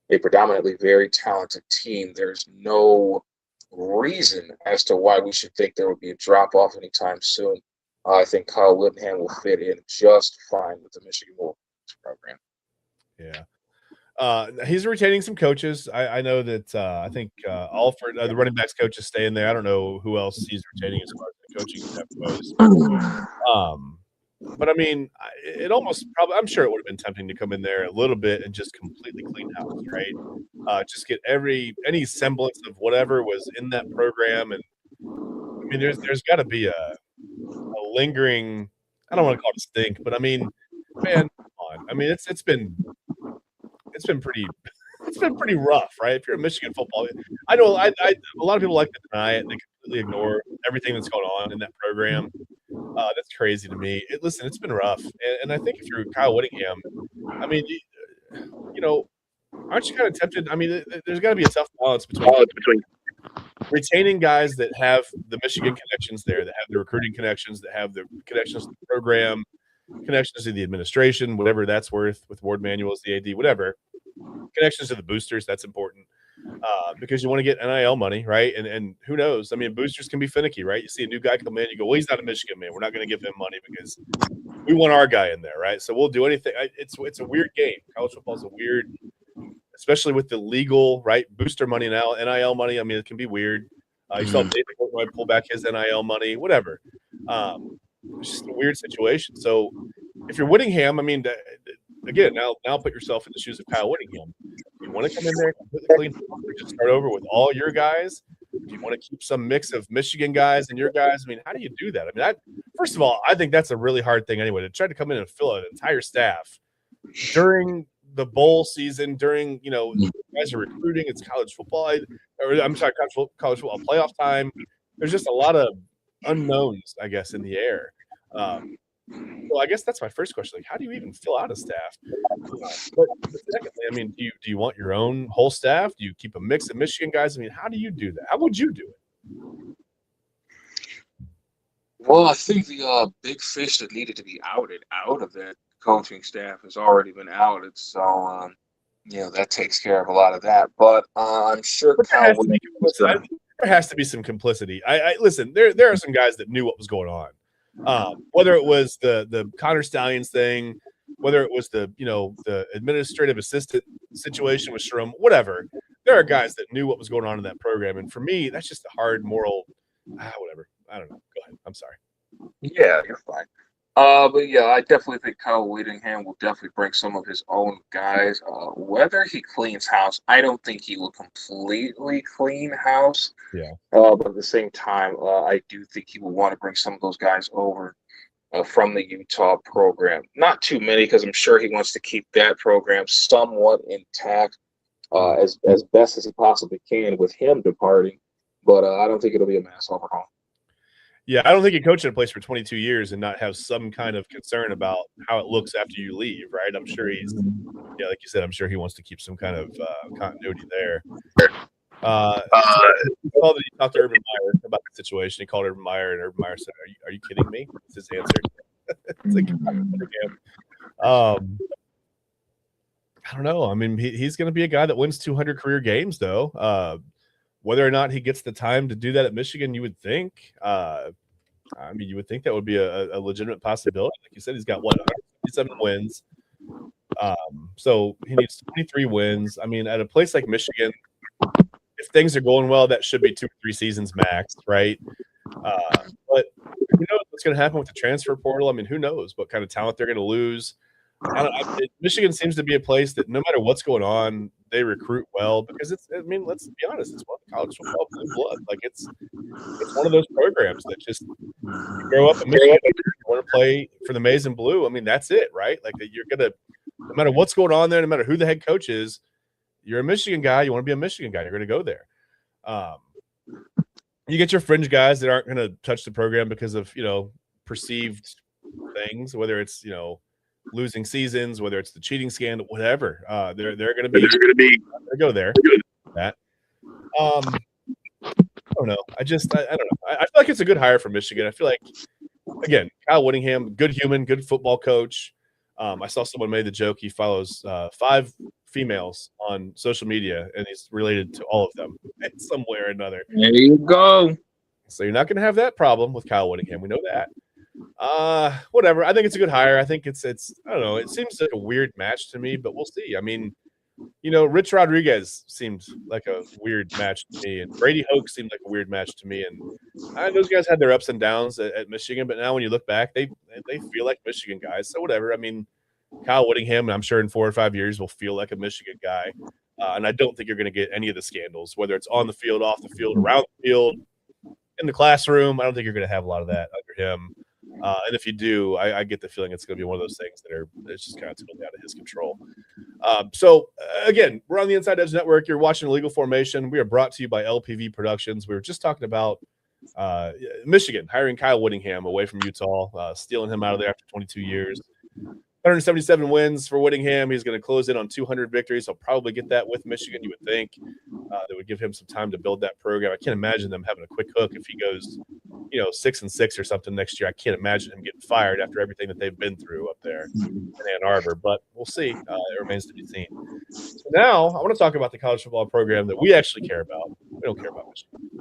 a predominantly very talented team. There's no reason as to why we should think there would be a drop-off anytime soon. I think Kyle Whittingham will fit in just fine with the Michigan Wolverines program. Yeah. He's retaining some coaches. I know that I think Alford, the running backs coach, is staying there. I don't know who else he's retaining as far as the coaching staff goes. But I mean, it almost probably, I'm sure it would have been tempting to come in there a little bit and just completely clean house, right? Just get any semblance of whatever was in that program. And I mean, there's got to be a lingering, I don't want to call it a stink, but I mean, man, come on. I mean, it's been pretty rough, right? If you're a Michigan football, I know a lot of people like to deny it. They completely ignore everything that's going on in that program. That's crazy to me. Listen, it's been rough, and I think if you're Kyle Whittingham, I mean, aren't you kind of tempted? I mean, there's got to be a tough balance between retaining guys that have the Michigan connections there, that have the recruiting connections, that have the connections to the program, connections to the administration, whatever that's worth, with Ward Manuel as the AD, whatever. Connections to the boosters, that's important. Because you want to get NIL money, right? And who knows? I mean, boosters can be finicky, right? You see a new guy come in, you go, well, he's not a Michigan man. We're not going to give him money because we want our guy in there, right? So we'll do anything. It's a weird game. College football is a weird, especially with the legal, right? Booster money now, NIL money. I mean, it can be weird. You saw David Portnoy pull back his NIL money, whatever. It's just a weird situation. So if you're Whittingham, I mean, again, now put yourself in the shoes of Kyle Whittingham. Do you want to come in there completely clean, or just start over with all your guys? Do you want to keep some mix of Michigan guys and your guys? I mean, how do you do that? I mean, first of all, I think that's a really hard thing anyway, to try to come in and fill an entire staff during the bowl season, during, guys are recruiting, it's college football. College football playoff time. There's just a lot of unknowns, I guess, in the air. So I guess that's my first question. Like, how do you even fill out a staff? But secondly, I mean, do you want your own whole staff? Do you keep a mix of Michigan guys? I mean, how do you do that? How would you do it? Well, I think the big fish that needed to be outed out of that coaching staff has already been outed. So, that takes care of a lot of that. But I'm sure there has to be some complicity. I listen. There are some guys that knew what was going on. Whether it was the Connor Stallions thing, whether it was the administrative assistant situation with Shrum, whatever, there are guys that knew what was going on in that program. And for me, that's just a hard moral, whatever. I don't know. Go ahead. I'm sorry. Yeah, you're fine. But yeah, I definitely think Kyle Whittingham will definitely bring some of his own guys. Whether he cleans house, I don't think he will completely clean house. Yeah. But at the same time, I do think he will want to bring some of those guys over from the Utah program. Not too many, because I'm sure he wants to keep that program somewhat intact as best as he possibly can with him departing. But I don't think it'll be a mass overhaul. Yeah, I don't think you coach in a place for 22 years and not have some kind of concern about how it looks after you leave, right? I'm sure like you said, I'm sure he wants to keep some kind of continuity there. He talked to Urban Meyer about the situation. He called Urban Meyer, and Urban Meyer said, "Are you kidding me?" That's his answer. It's like, I don't know. I mean, he's going to be a guy that wins 200 career games, though. Whether or not he gets the time to do that at Michigan, you would think. You would think that would be a legitimate possibility. Like you said, he's got 177 wins. So he needs 23 wins. I mean, at a place like Michigan, if things are going well, that should be 2 or 3 seasons max, right? But who knows what's going to happen with the transfer portal? I mean, who knows what kind of talent they're going to lose? Michigan seems to be a place that no matter what's going on, they recruit well, because let's be honest, it's one of the college football blue blood. Like it's one of those programs that just, you grow up in Michigan, you want to play for the maize and blue. I mean, that's it, right? Like you're gonna, no matter what's going on there, no matter who the head coach is, you're a Michigan guy. You want to be a Michigan guy. You're going to go there. You get your fringe guys that aren't going to touch the program because of perceived things, whether it's losing seasons, whether it's the cheating scandal, whatever. They're going to be go there. That I don't know. I don't know. I feel like it's a good hire for Michigan. I feel like, again, Kyle Whittingham, good human, good football coach. I saw someone made the joke he follows 5 females on social media, and he's related to all of them in some way or another. There you go. So you're not going to have that problem with Kyle Whittingham. We know that. Whatever. I think it's a good hire. I think it's I don't know. It seems like a weird match to me, but we'll see. I mean, Rich Rodriguez seemed like a weird match to me, and Brady Hoke seemed like a weird match to me. And those guys had their ups and downs at Michigan, but now when you look back, they feel like Michigan guys. So whatever. I mean, Kyle Whittingham, I'm sure in 4 or 5 years will feel like a Michigan guy. And I don't think you're going to get any of the scandals, whether it's on the field, off the field, around the field, in the classroom. I don't think you're going to have a lot of that under him. And if you do, I get the feeling it's going to be one of those things it's just kind of totally out of his control. So again, we're on the Inside Edge Network. You're watching Illegal Formation. We are brought to you by LPV Productions. We were just talking about Michigan hiring Kyle Whittingham away from Utah, stealing him out of there after 22 years. 177 wins for Whittingham. He's going to close in on 200 victories. He'll probably get that with Michigan, you would think. That would give him some time to build that program. I can't imagine them having a quick hook if he goes, 6-6 or something next year. I can't imagine him getting fired after everything that they've been through up there in Ann Arbor. But we'll see. It remains to be seen. So now I want to talk about the college football program that we actually care about. We don't care about Michigan.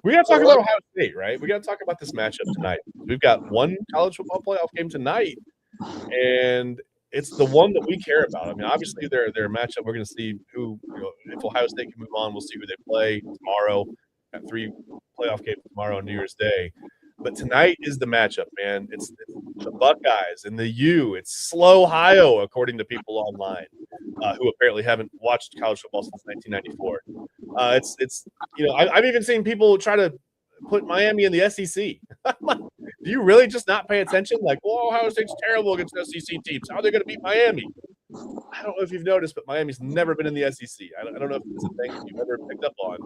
We got to talk about Ohio State, right? We got to talk about this matchup tonight. We've got one college football playoff game tonight, and it's the one that we care about. I mean, obviously, they're a matchup. We're going to see who, if Ohio State can move on, we'll see who they play tomorrow. Got 3 playoff games tomorrow on New Year's Day. But tonight is the matchup, man. It's the Buckeyes and the U. It's Slow Ohio, according to people online who apparently haven't watched college football since 1994. I've even seen people try to put Miami in the SEC. Do you really just not pay attention? Like, Ohio State's terrible against SEC teams. How are they going to beat Miami? I don't know if you've noticed, but Miami's never been in the SEC. I don't know if it's a thing you've ever picked up on.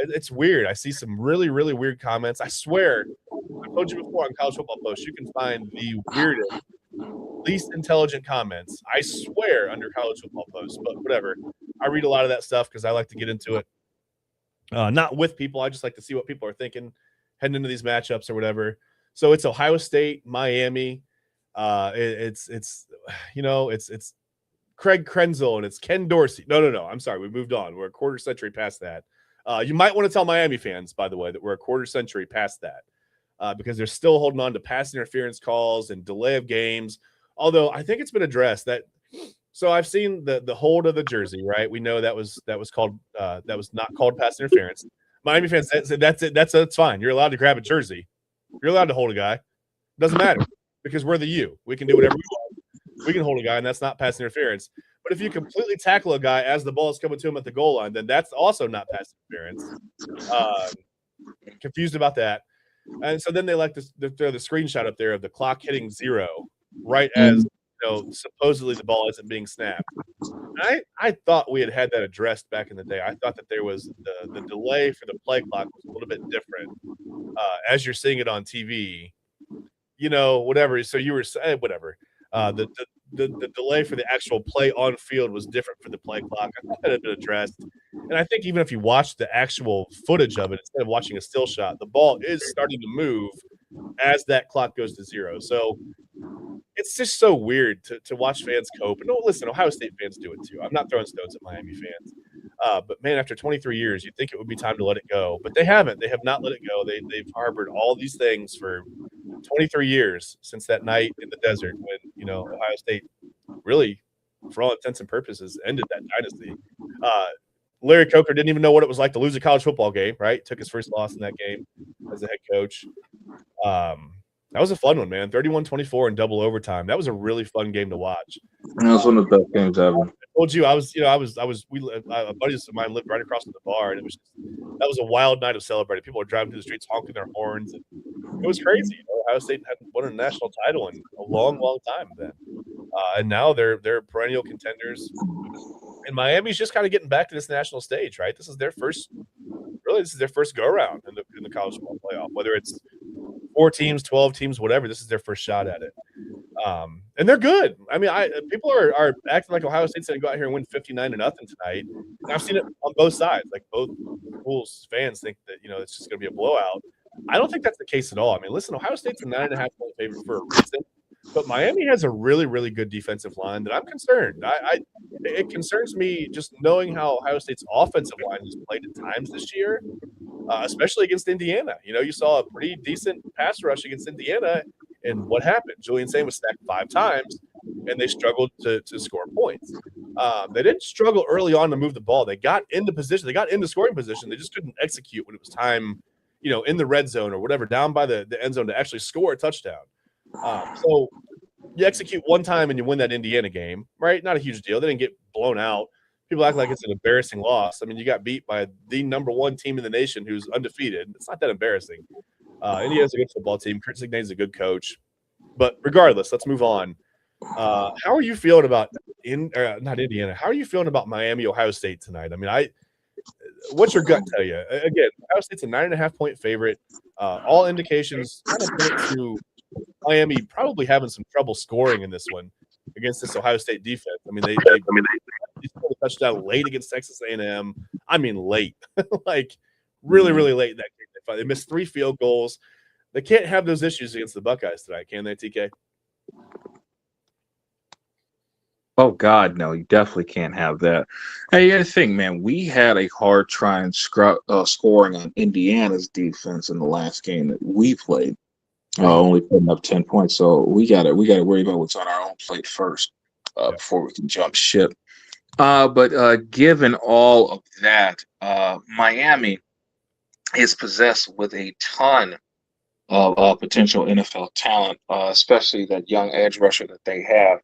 It's weird. I see some really, really weird comments. I swear, I've told you before on College Football Post, you can find the weirdest, least intelligent comments, I swear, under College Football Post. But whatever. I read a lot of that stuff because I like to get into it. Not with people. I just like to see what people are thinking heading into these matchups or whatever. So it's Ohio State, Miami. It's Craig Krenzel and it's Ken Dorsey. No. I'm sorry. We moved on. We're a quarter century past that. You might want to tell Miami fans, by the way, that we're a quarter century past that because they're still holding on to pass interference calls and delay of games. Although I think it's been addressed that. So I've seen the hold of the jersey, right? We know that was called that was not called pass interference. Miami fans said that's it. That's fine. You're allowed to grab a jersey. You're allowed to hold a guy. Doesn't matter because we're the U. We can do whatever we want. We can hold a guy, and that's not pass interference. But if you completely tackle a guy as the ball is coming to him at the goal line, then that's also not pass interference. Confused about that. And so then they like to throw the screenshot up there of the clock hitting 0 right as supposedly the ball isn't being snapped. I thought we had that addressed back in the day. I thought that there was the delay for the play clock was a little bit different as you're seeing it on TV. Whatever. So you were saying whatever. The delay for the actual play on field was different for the play clock. I thought that had been addressed. And I think even if you watch the actual footage of it instead of watching a still shot, the ball is starting to move as that clock goes to 0. So it's just so weird to watch fans cope. And listen, Ohio State fans do it too. I'm not throwing stones at Miami fans. But man, after 23 years, you'd think it would be time to let it go. But they haven't. They have not let it go. They've harbored all these things for 23 years since that night in the desert when, Ohio State really, for all intents and purposes, ended that dynasty. Larry Coker didn't even know what it was like to lose a college football game, right? Took his first loss in that game as a head coach. That was a fun one, man. 31-24 in double overtime. That was a really fun game to watch. That was one of the best games ever. I told you, a buddy of mine lived right across from the bar, and that was a wild night of celebrating. People were driving through the streets honking their horns, and it was crazy. Ohio State hadn't won a national title in a long, long time then, and now they're perennial contenders. And Miami's just kind of getting back to this national stage, right? This is their first really this is their first go around in the college football playoff. Whether it's 4 teams, 12 teams, whatever, this is their first shot at it. And they're good. I mean, people are acting like Ohio State's going to go out here and win 59-0 tonight. And I've seen it on both sides. Like both schools fans think that it's just going to be a blowout. I don't think that's the case at all. I mean, listen, Ohio State's a 9.5 point favorite for a reason, but Miami has a really, really good defensive line that I'm concerned. It concerns me just knowing how Ohio State's offensive line has played at times this year, especially against Indiana. You saw a pretty decent pass rush against Indiana. And what happened? Julian Sain was sacked 5 times, and they struggled to score points. They didn't struggle early on to move the ball. They got into position. They got into scoring position. They just couldn't execute when it was time, in the red zone or whatever, down by the end zone to actually score a touchdown. So you execute one time and you win that Indiana game, right? Not a huge deal. They didn't get blown out. People act like it's an embarrassing loss. I mean, you got beat by the number 1 team in the nation who's undefeated. It's not that embarrassing. Indiana's a good football team. Chris Signane's a good coach. But regardless, let's move on. How are you feeling about not Indiana? How are you feeling about Miami, Ohio State tonight? I mean, what's your gut tell you? Again, Ohio State's a 9.5 point favorite. All indications kind of point to Miami probably having some trouble scoring in this one against this Ohio State defense. I mean, they scored a touchdown late against Texas A&M. I mean, late, like really, really late in that game. They missed 3 field goals. They can't have those issues against the Buckeyes tonight, can they, TK? Oh, God, no, you definitely can't have that. Hey, the thing, man, we had a hard time scoring on Indiana's defense in the last game that we played, only putting up 10 points. So we got to worry about what's on our own plate first before we can jump ship. But given all of that, Miami is possessed with a ton of potential NFL talent, especially that young edge rusher that they have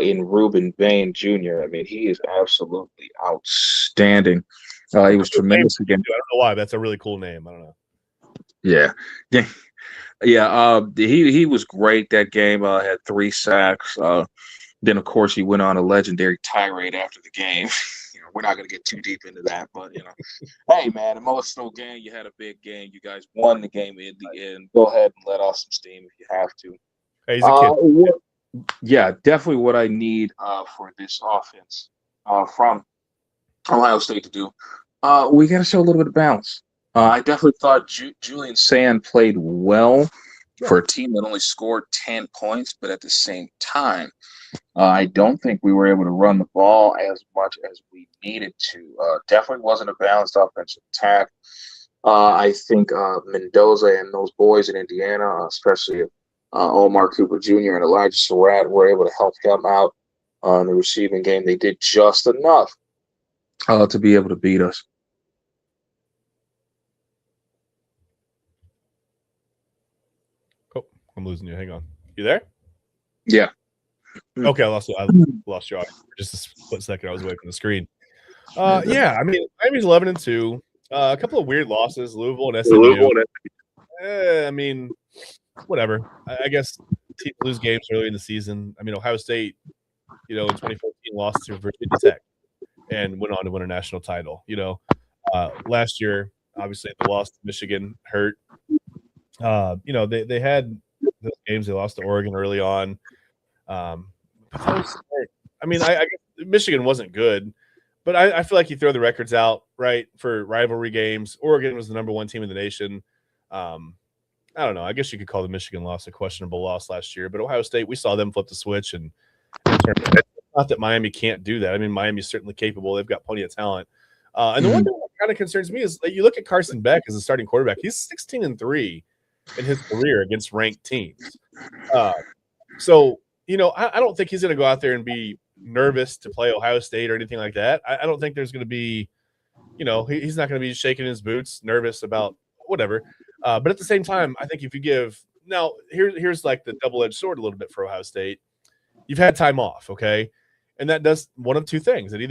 in Reuben Bain Jr. I mean, he is absolutely outstanding. He was tremendous again. I don't know why. That's a really cool name. I don't know. Yeah. He was great that game. Had 3 sacks. Then, of course, he went on a legendary tirade after the game. We're not going to get too deep into that, but, hey, man, emotional game. You had a big game. You guys won the game in the end. Go ahead and let off some steam if you have to. Hey, he's a kid. Yeah, definitely what I need for this offense from Ohio State to do. We got to show a little bit of balance. I definitely thought Julian Sain played well for a team that only scored 10 points, but at the same time, I don't think we were able to run the ball as much as we needed to. Definitely wasn't a balanced offensive attack. I think Mendoza and those boys in Indiana, especially Omar Cooper Jr. and Elijah Surratt, were able to help him out in the receiving game. They did just enough to be able to beat us. Oh, I'm losing you. Hang on. You there? Yeah. Okay, I lost you for just a split second. I was away from the screen. Yeah, I mean, Miami's 11-2. A couple of weird losses, Louisville and SMU. I mean, whatever. I guess teams lose games early in the season. I mean, Ohio State, in 2014 lost to Virginia Tech and went on to win a national title. Last year, obviously, the loss to Michigan hurt. They had those games. They lost to Oregon early on. I guess Michigan wasn't good, but I feel like you throw the records out, right, for rivalry games. Oregon was the number 1 team in the nation. I don't know. I guess you could call the Michigan loss a questionable loss last year, but Ohio State, we saw them flip the switch. And not that Miami can't do that. I mean, Miami's certainly capable. They've got plenty of talent. And the one thing that kind of concerns me is that you look at Carson Beck as a starting quarterback. He's 16-3 in his career against ranked teams. So I don't think he's going to go out there and be nervous to play Ohio State or anything like that. I don't think there's going to be, he's not going to be shaking his boots, nervous about whatever. But at the same time, I think if you give – now, here's like the double-edged sword a little bit for Ohio State. You've had time off, okay? And that does one of 2 things. It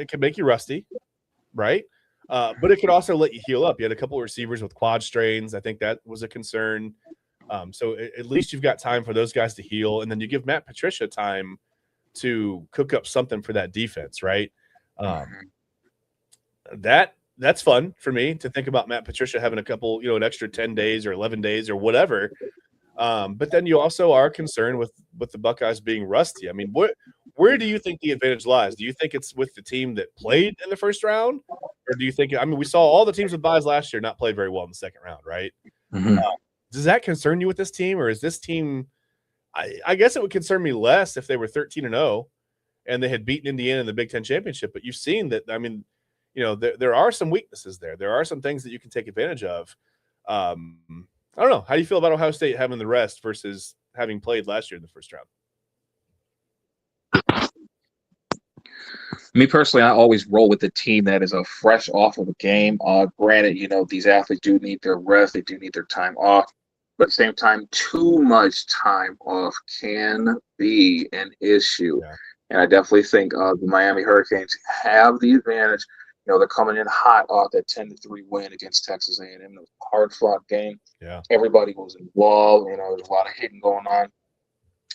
can make you rusty, right? But it could also let you heal up. You had a couple of receivers with quad strains. I think that was a concern. So at least you've got time for those guys to heal. And then you give Matt Patricia time to cook up something for that defense, right? That that's fun for me to think about Matt Patricia having a couple, an extra 10 days or 11 days or whatever. But then you also are concerned with the Buckeyes being rusty. I mean, where do you think the advantage lies? Do you think it's with the team that played in the first round? Or do you think – I mean, we saw all the teams with byes last year not play very well in the second round, right? Mm-hmm. Does that concern you with this team? Or is this team – I guess it would concern me less if they were 13-0 and they had beaten Indiana in the Big Ten championship. But you've seen that – I mean, there are some weaknesses there. There are some things that you can take advantage of. I don't know. How do you feel about Ohio State having the rest versus having played last year in the first round? Me personally, I always roll with the team that is fresh off of a game. Granted, these athletes do need their rest. They do need their time off. But at the same time, too much time off can be an issue. Yeah. And I definitely think the Miami Hurricanes have the advantage. They're coming in hot off that 10-3 win against Texas A&M. It was a hard-fought game. Yeah. Everybody was involved. There's a lot of hitting going on.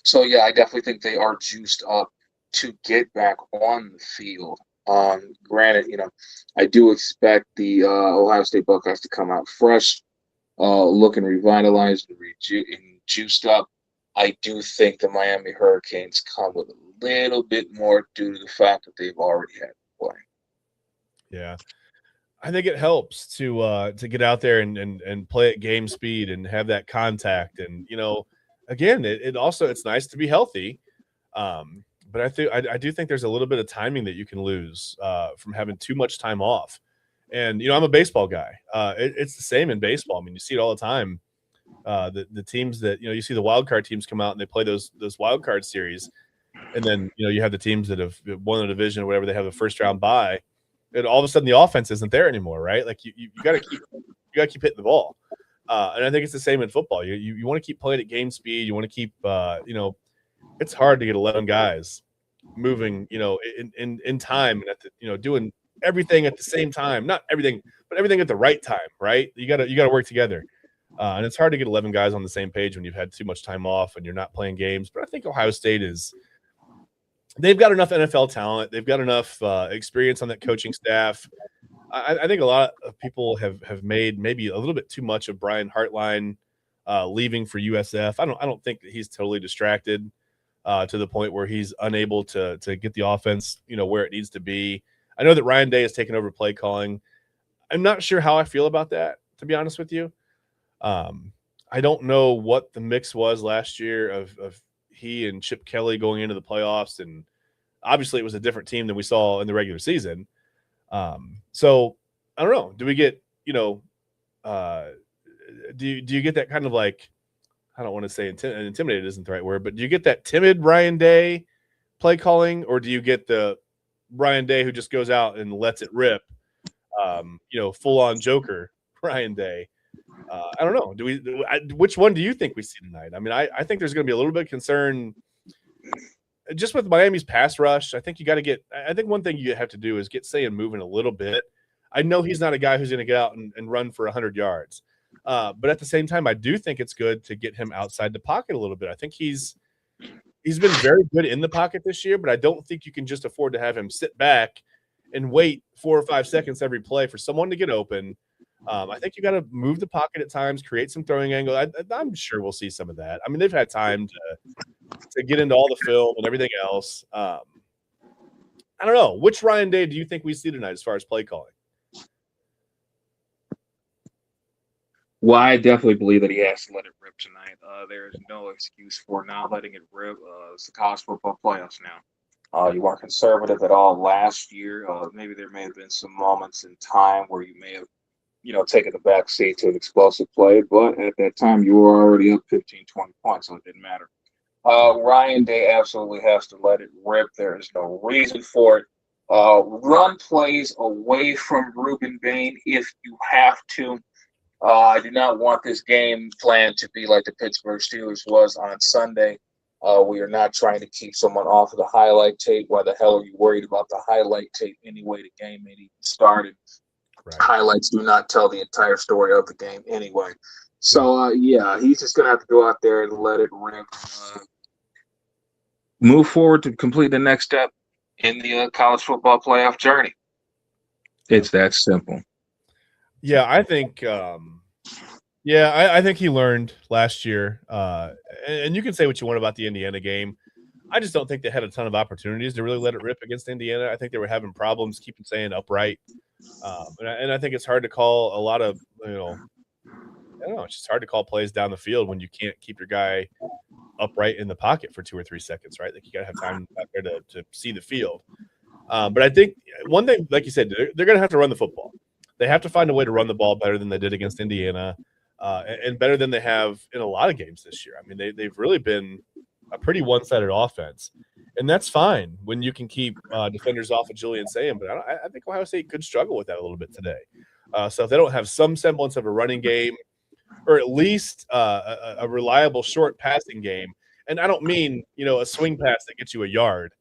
So, yeah, I definitely think they are juiced up to get back on the field. Granted, I do expect the Ohio State Buckeyes to come out fresh, looking revitalized and juiced up. I do think the Miami Hurricanes come with a little bit more due to the fact that they've already had to play. Yeah, I think it helps to get out there and play at game speed and have that contact. And again, it's nice to be healthy. But I do think there's a little bit of timing that you can lose from having too much time off. And I'm a baseball guy. It's the same in baseball. I mean, you see it all the time. The teams that you see the wild card teams come out and they play those wild card series, and then you have the teams that have won the division or whatever. They have a first round bye. And all of a sudden the offense isn't there anymore, right? Like you got to keep hitting the ball, and I think it's the same in football. You want to keep playing at game speed. You want to keep it's hard to get 11 guys moving, in time and at doing everything at the same time. Not everything, but everything at the right time, right? You got to work together, and it's hard to get 11 guys on the same page when you've had too much time off and you're not playing games. But I think Ohio State they've got enough NFL talent. They've got enough experience on that coaching staff. I think a lot of people have made maybe a little bit too much of Brian Hartline leaving for USF. I don't think that he's totally distracted to the point where he's unable to get the offense, where it needs to be. I know that Ryan Day has taken over play calling. I'm not sure how I feel about that, to be honest with you. I don't know what the mix was last year of he and Chip Kelly going into the playoffs, and obviously it was a different team than we saw in the regular season. So I don't know. Do we get, do you get that kind of like, I don't want to say intimidated isn't the right word, but do you get that timid Ryan Day play calling, or do you get the Ryan Day who just goes out and lets it rip, full on Joker Ryan Day? I don't know. Which one do you think we see tonight? I mean, I think there's going to be a little bit of concern just with Miami's pass rush. I think I think one thing you have to do is get Sayan moving a little bit. I know he's not a guy who's going to get out and run for 100 yards. But at the same time, I do think it's good to get him outside the pocket a little bit. I think he's been very good in the pocket this year, but I don't think you can just afford to have him sit back and wait 4 or 5 seconds every play for someone to get open. I think you got to move the pocket at times, create some throwing angle. I'm sure we'll see some of that. I mean, they've had time to get into all the film and everything else. I don't know. Which Ryan Day do you think we see tonight as far as play calling? Well, I definitely believe that he has to let it rip tonight. There is no excuse for not letting it rip. It's the college football playoffs now. You weren't conservative at all last year. Maybe there may have been some moments in time where you may have, taken the back seat to an explosive play, but at that time you were already up 15, 20 points, so it didn't matter. Ryan Day absolutely has to let it rip. There is no reason for it. Run plays away from Ruben Bain if you have to. I do not want this game plan to be like the Pittsburgh Steelers was on Sunday. We are not trying to keep someone off of the highlight tape. Why the hell are you worried about the highlight tape anyway? The game ain't even started. Right. Highlights do not tell the entire story of the game anyway. So, he's just going to have to go out there and let it rip. Move forward to complete the next step in the college football playoff journey. It's that simple. Yeah, I think. I think he learned last year. And you can say what you want about the Indiana game. I just don't think they had a ton of opportunities to really let it rip against Indiana. I think they were having problems keeping saying upright. And I think it's hard to call a lot of, I don't know, it's just hard to call plays down the field when you can't keep your guy upright in the pocket for 2 or 3 seconds, right? Like you got to have time out there to see the field. But I think one thing, like you said, they're going to have to run the football. They have to find a way to run the ball better than they did against Indiana, and better than they have in a lot of games this year. I mean, they've really been a pretty one-sided offense, and that's fine when you can keep defenders off of Julian Sayin. But I think Ohio State could struggle with that a little bit today. So if they don't have some semblance of a running game, or at least a reliable short passing game, and I don't mean a swing pass that gets you a yard.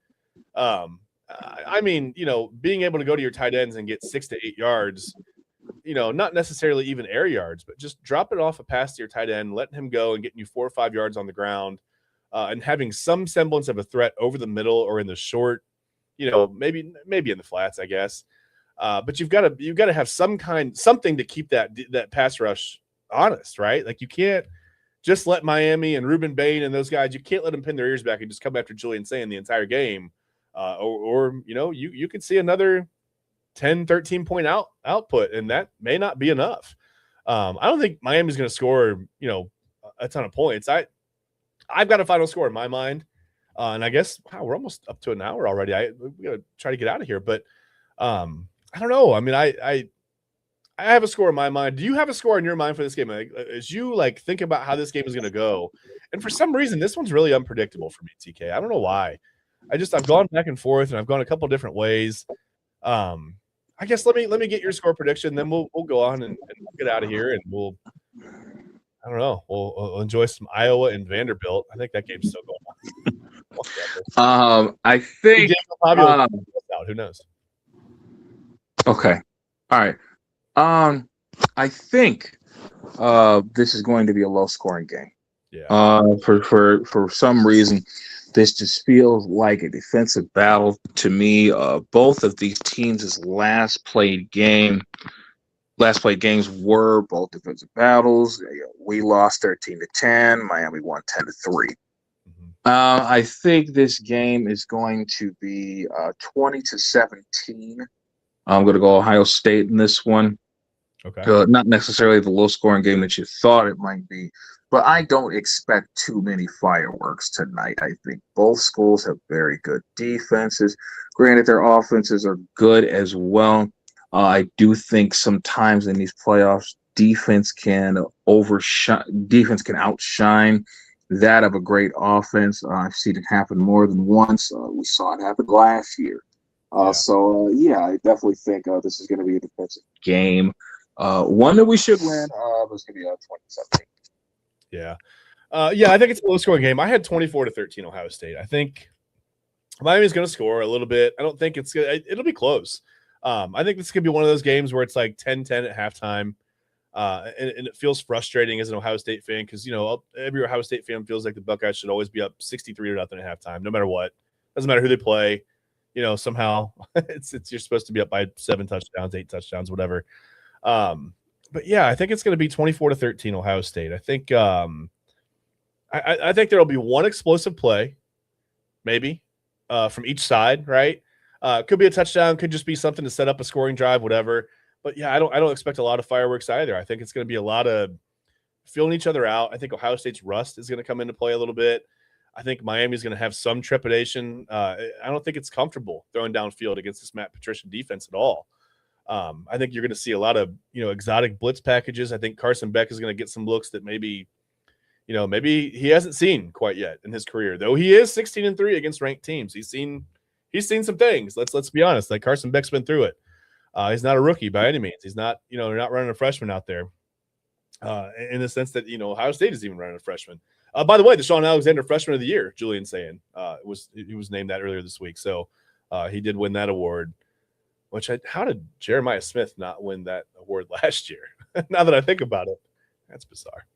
I mean, being able to go to your tight ends and get 6 to 8 yards, not necessarily even air yards, but just dropping off a pass to your tight end, letting him go and getting you 4 or 5 yards on the ground, and having some semblance of a threat over the middle or in the short, maybe in the flats, I guess. But you've got to have something to keep that pass rush honest, right? Like you can't just let Miami and Ruben Bain and those guys, you can't let them pin their ears back and just come after Julian Sayin the entire game. Or you could see another 10, 13 point output, and that may not be enough. I don't think Miami's going to score, a ton of points. I've got a final score in my mind, and I guess we're almost up to an hour already. We got to try to get out of here, but I don't know. I mean, I have a score in my mind. Do you have a score in your mind for this game? As you think about how this game is going to go, and for some reason, this one's really unpredictable for me, TK. I don't know why. I've gone back and forth, and I've gone a couple different ways. I guess let me get your score prediction, then we'll go on and get out of here, and we'll enjoy some Iowa and Vanderbilt. I think that game's still going on. I think who knows? Okay. All right. I think this is going to be a low scoring game. Yeah. For some reason, this just feels like a defensive battle to me. Both of these teams' last played games were both defensive battles. We lost 13-10. Miami won 10-3. Mm-hmm. I think this game is going to be 20-17. I'm going to go Ohio State in this one. Okay. Not necessarily the low-scoring game that you thought it might be, but I don't expect too many fireworks tonight. I think both schools have very good defenses. Granted, their offenses are good as well. I do think sometimes in these playoffs, defense can outshine that of a great offense. I've seen it happen more than once. We saw it happen last year. I definitely think this is going to be a defensive game. One that we should win, but it's going to be 2017. Yeah. I think it's a low-scoring game. I had 24-13 Ohio State. I think Miami's going to score a little bit. I don't think it'll be close. I think this could be one of those games where it's like 10-10 at halftime, and it feels frustrating as an Ohio State fan because, every Ohio State fan feels like the Buckeyes should always be up 63-0 at halftime, no matter what. Doesn't matter who they play. Somehow you're supposed to be up by 7 touchdowns, 8 touchdowns, whatever. But yeah, I think it's going to be 24-13 Ohio State. I think I think there'll be one explosive play, maybe, from each side, right? Could be a touchdown, could just be something to set up a scoring drive, whatever. But yeah, I don't expect a lot of fireworks either. I think it's going to be a lot of feeling each other out. I think Ohio State's rust is going to come into play a little bit. I think Miami's going to have some trepidation. I don't think it's comfortable throwing downfield against this Matt Patricia defense at all. I think you're going to see a lot of, exotic blitz packages. I think Carson Beck is going to get some looks that maybe he hasn't seen quite yet in his career, though he is 16-3 against ranked teams. He's seen some things. Let's be honest. Like Carson Beck's been through it. He's not a rookie by any means. He's not, they're not running a freshman out there. In the sense that, Ohio State is even running a freshman. By the way, the Sean Alexander Freshman of the Year, Julian Sayin, he was named that earlier this week. So he did win that award. How did Jeremiah Smith not win that award last year? Now that I think about it, that's bizarre.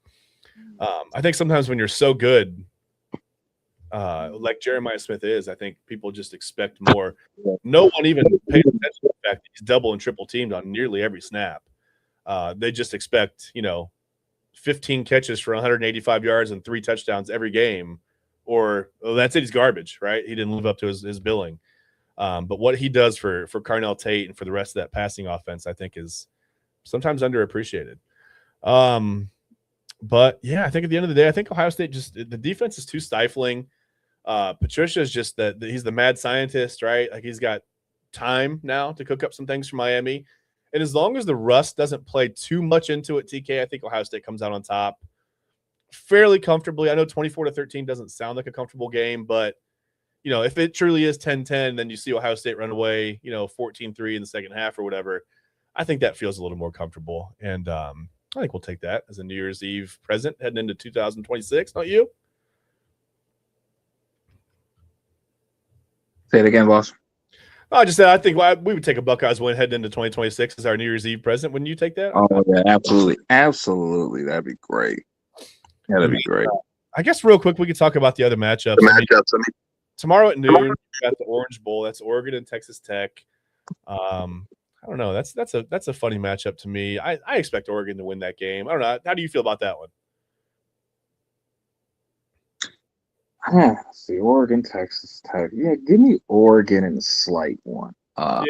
I think sometimes when you're so good, like Jeremiah Smith is, I think people just expect more. No one even pays attention to the fact that he's double and triple teamed on nearly every snap. They just expect, 15 catches for 185 yards and 3 touchdowns every game, or that's it. He's garbage, right? He didn't live up to his billing. But what he does for Carnell Tate and for the rest of that passing offense, I think is sometimes underappreciated. But yeah, I think at the end of the day, I think Ohio State the defense is too stifling. Patricia is just that he's the mad scientist, right? Like he's got time now to cook up some things for Miami. And as long as the rust doesn't play too much into it, TK, I think Ohio State comes out on top fairly comfortably. I know 24-13 doesn't sound like a comfortable game, but if it truly is 10-10, then you see Ohio State run away, 14-3 in the second half or whatever. I think that feels a little more comfortable. And I think we'll take that as a New Year's Eve present heading into 2026, don't you? Say it again, boss. I just said I think we would take a Buckeyes win heading into 2026 as our New Year's Eve present. Wouldn't you take that? Oh, yeah, absolutely. Absolutely. That'd be great. That'd be great. I guess real quick, we could talk about the other matchups. Tomorrow at noon, we got the Orange Bowl. That's Oregon and Texas Tech. I don't know. That's a funny matchup to me. I expect Oregon to win that game. I don't know. How do you feel about that one? See, Oregon, Texas Tech. Yeah, give me Oregon in a slight one. I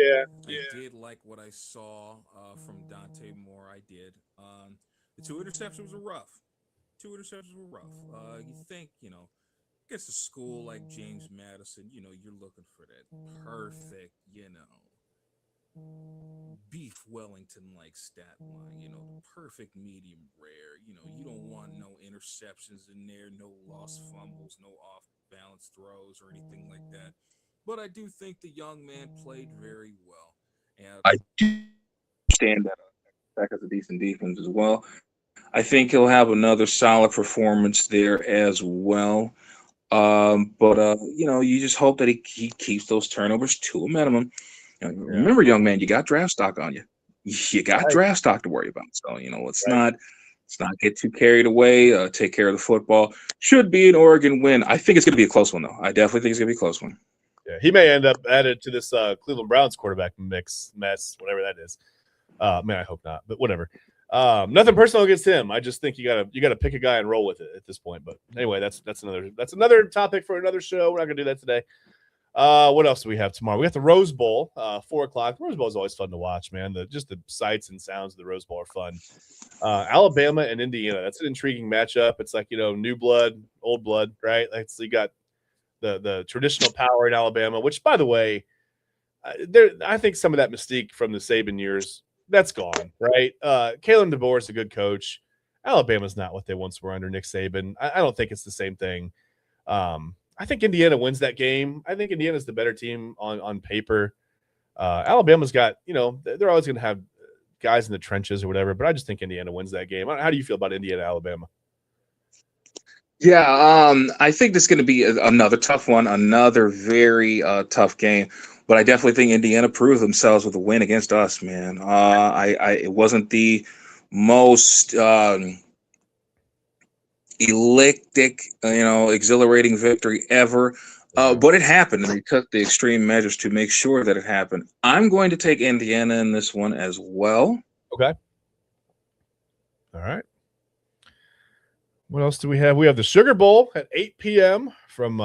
did like what I saw from Dante Moore. I did. The 2 interceptions were rough. You think, against a school like James Madison, you're looking for that perfect, beef Wellington-like stat line, the perfect medium rare. You don't want no interceptions in there, no lost fumbles, no off-balance throws or anything like that. But I do think the young man played very well. And I do understand that Tech has a decent defense as well. I think he'll have another solid performance there as well. But you just hope that he keeps those turnovers to a minimum. Remember, young man, you got draft stock on you. You got draft stock to worry about. So, let's not get too carried away. Take care of the football. Should be an Oregon win. I think it's going to be a close one, though. I definitely think it's going to be a close one. Yeah, he may end up added to this Cleveland Browns quarterback mess, whatever that is. Man, I hope not, but whatever. Nothing personal against him. I just think you gotta pick a guy and roll with it at this point. But anyway, that's another topic for another show. We're not gonna do that today. What else do we have tomorrow? We got the Rose Bowl, 4:00. The Rose Bowl is always fun to watch, man. The sights and sounds of the Rose Bowl are fun. Alabama and Indiana. That's an intriguing matchup. It's like new blood, old blood, right? Like so you got the traditional power in Alabama, which by the way, I think some of that mystique from the Saban years. That's gone, right? Kalen DeBoer is a good coach. Alabama's not what they once were under Nick Saban. I don't think it's the same thing. I think Indiana wins that game. I think Indiana's the better team on paper. Alabama's got, they're always going to have guys in the trenches or whatever, but I just think Indiana wins that game. How do you feel about Indiana, Alabama? Yeah, I think this is going to be another tough one, another very tough game. But I definitely think Indiana proved themselves with a win against us, man. It wasn't the most eclectic, exhilarating victory ever, but it happened, and they took the extreme measures to make sure that it happened. I'm going to take Indiana in this one as well. Okay. All right. What else do we have? We have the Sugar Bowl at 8 p.m. from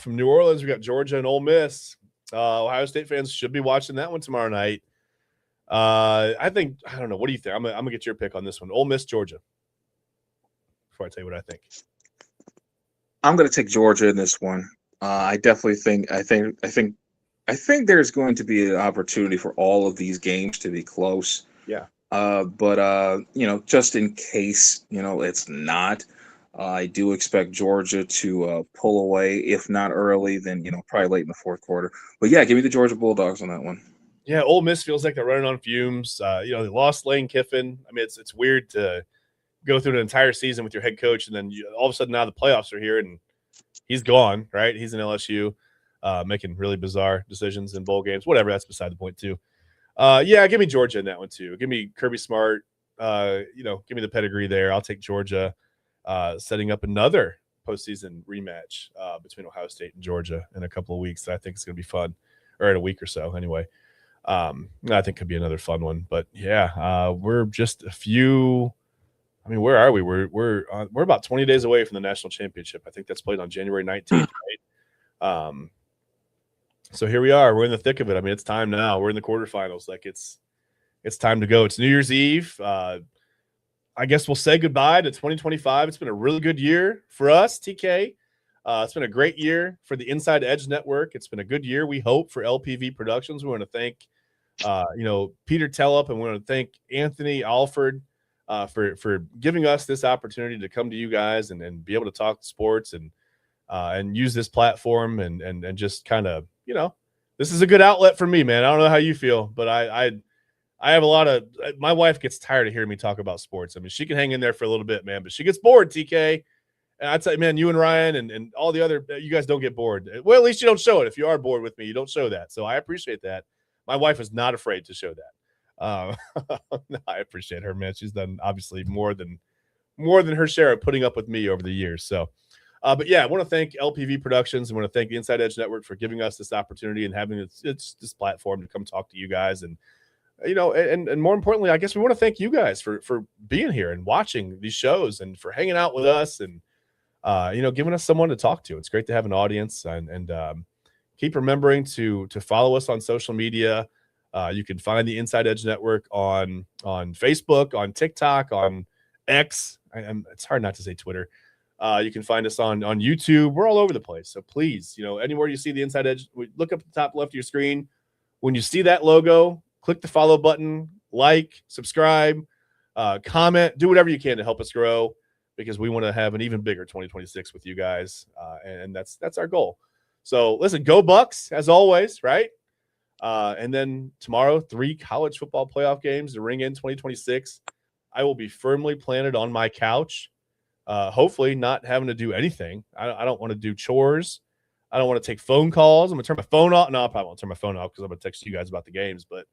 New Orleans. We got Georgia and Ole Miss. Ohio State fans should be watching that one tomorrow night. I don't know. What do you think? I'm gonna get your pick on this one. Ole Miss, Georgia. Before I tell you what I think, I'm gonna take Georgia in this one. I definitely think. I think there's going to be an opportunity for all of these games to be close. Yeah. But just in case it's not. I do expect Georgia to pull away, if not early, then probably late in the fourth quarter. But yeah, give me the Georgia Bulldogs on that one. Yeah, Ole Miss feels like they're running on fumes. They lost Lane Kiffin. I mean, it's weird to go through an entire season with your head coach, and then all of a sudden now the playoffs are here, and he's gone. Right? He's in LSU, making really bizarre decisions in bowl games. Whatever. That's beside the point too. Yeah, give me Georgia in that one too. Give me Kirby Smart. Give me the pedigree there. I'll take Georgia. Setting up another postseason rematch between Ohio State and Georgia in a couple of weeks. I think it's going to be fun, or in a week or so anyway. I think could be another fun one. But yeah, we're just a few. I mean, where are we? We're about 20 days away from the national championship. I think that's played on January 19th, right? So here we are. We're in the thick of it. I mean, it's time now. We're in the quarterfinals. Like it's time to go. It's New Year's Eve. I guess we'll say goodbye to 2025. It's been a really good year for us, TK. It's been a great year for the Inside Edge Network. It's been a good year, we hope, for LPV Productions. We want to thank, Peter Tellup, and we want to thank Anthony Alford for giving us this opportunity to come to you guys and be able to talk sports and use this platform and just kind of, this is a good outlet for me, man. I don't know how you feel, but I have a lot of – my wife gets tired of hearing me talk about sports. I mean, she can hang in there for a little bit, man, but she gets bored, TK. And I'd say, man, you and Ryan and all the other – you guys don't get bored. Well, at least you don't show it. If you are bored with me, you don't show that. So I appreciate that. My wife is not afraid to show that. I appreciate her, man. She's done obviously more than her share of putting up with me over the years. So, but yeah, I want to thank LPV Productions. I want to thank the Inside Edge Network for giving us this opportunity and having this platform to come talk to you guys. And, and more importantly, I guess we want to thank you guys for being here and watching these shows and for hanging out with us and, giving us someone to talk to. It's great to have an audience and keep remembering to follow us on social media. You can find the Inside Edge Network on Facebook, on TikTok, on X. It's hard not to say Twitter. You can find us on YouTube. We're all over the place. So please, anywhere you see the Inside Edge, look up at the top left of your screen. When you see that logo, click the follow button, like, subscribe, comment, do whatever you can to help us grow because we want to have an even bigger 2026 with you guys. And that's our goal. So listen, go Bucks as always, right? And then tomorrow, 3 college football playoff games to ring in 2026. I will be firmly planted on my couch, hopefully not having to do anything. I don't want to do chores. I don't want to take phone calls. I'm going to turn my phone off. No, I probably won't turn my phone off because I'm going to text you guys about the games. But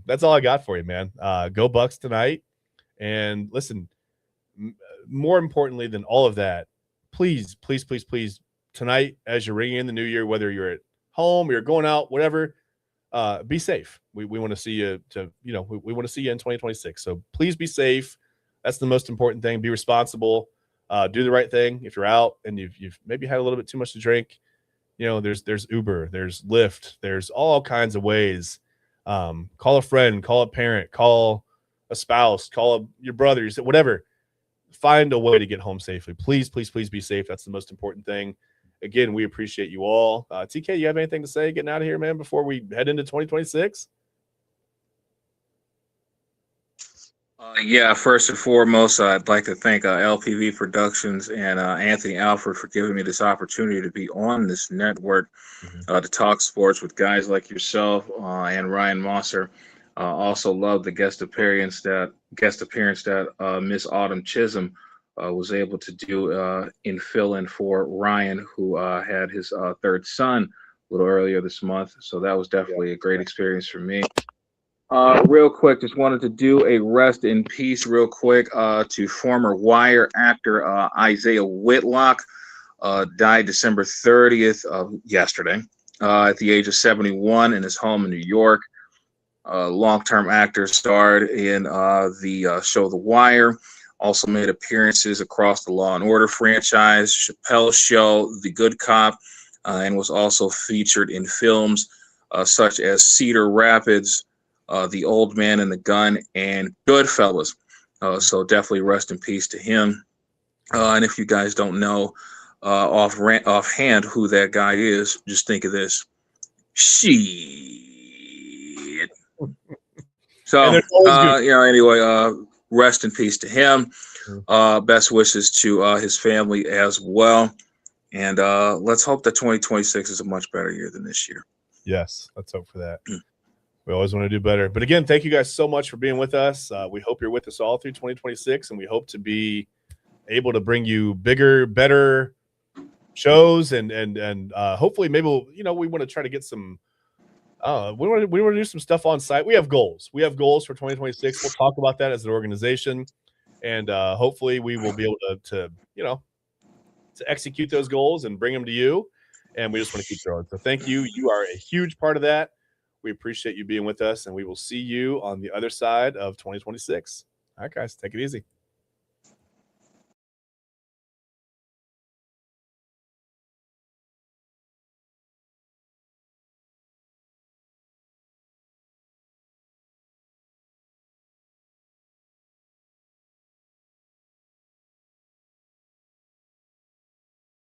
that's all I got for you, man. Go Bucks tonight. And listen, more importantly than all of that, please, please, please, please, tonight as you're ringing in the new year, whether you're at home, you're going out, whatever, be safe. We want to see you we want to see you in 2026. So please be safe. That's the most important thing. Be responsible. Do the right thing. If you're out and you've maybe had a little bit too much to drink, there's Uber, there's Lyft, there's all kinds of ways. Call a friend, call a parent, call a spouse, call your brother, whatever. Find a way to get home safely. Please, please, please be safe. That's the most important thing. Again, we appreciate you all. TK, you have anything to say getting out of here, man, before we head into 2026? Yeah, first and foremost, I'd like to thank LPV Productions and Anthony Alford for giving me this opportunity to be on this network to talk sports with guys like yourself and Ryan Mosser. Also love the guest appearance that Miss Autumn Chisholm was able to do in fill-in for Ryan, who had his third son a little earlier this month. So that was definitely a great experience for me. Real quick, just wanted to do a rest in peace real quick to former Wire actor Isaiah Whitlock. Died December 30th yesterday at the age of 71 in his home in New York. Long-term actor, starred in the show The Wire. Also made appearances across the Law & Order franchise, Chappelle's Show, The Good Cop, and was also featured in films such as Cedar Rapids, The Old Man and the Gun, and Goodfellas. So definitely rest in peace to him. And if you guys don't know offhand who that guy is, just think of this. Shit. So, anyway, rest in peace to him. Best wishes to his family as well. And let's hope that 2026 is a much better year than this year. Yes, let's hope for that. We always want to do better. But again, thank you guys so much for being with us. We hope you're with us all through 2026, and we hope to be able to bring you bigger, better shows, and hopefully maybe we want to try to get some. We want to do some stuff on site. We have goals. We have goals for 2026. We'll talk about that as an organization, and hopefully we will be able to execute those goals and bring them to you. And we just want to keep growing. So thank you. You are a huge part of that. We appreciate you being with us, and we will see you on the other side of 2026. All right, guys, take it easy.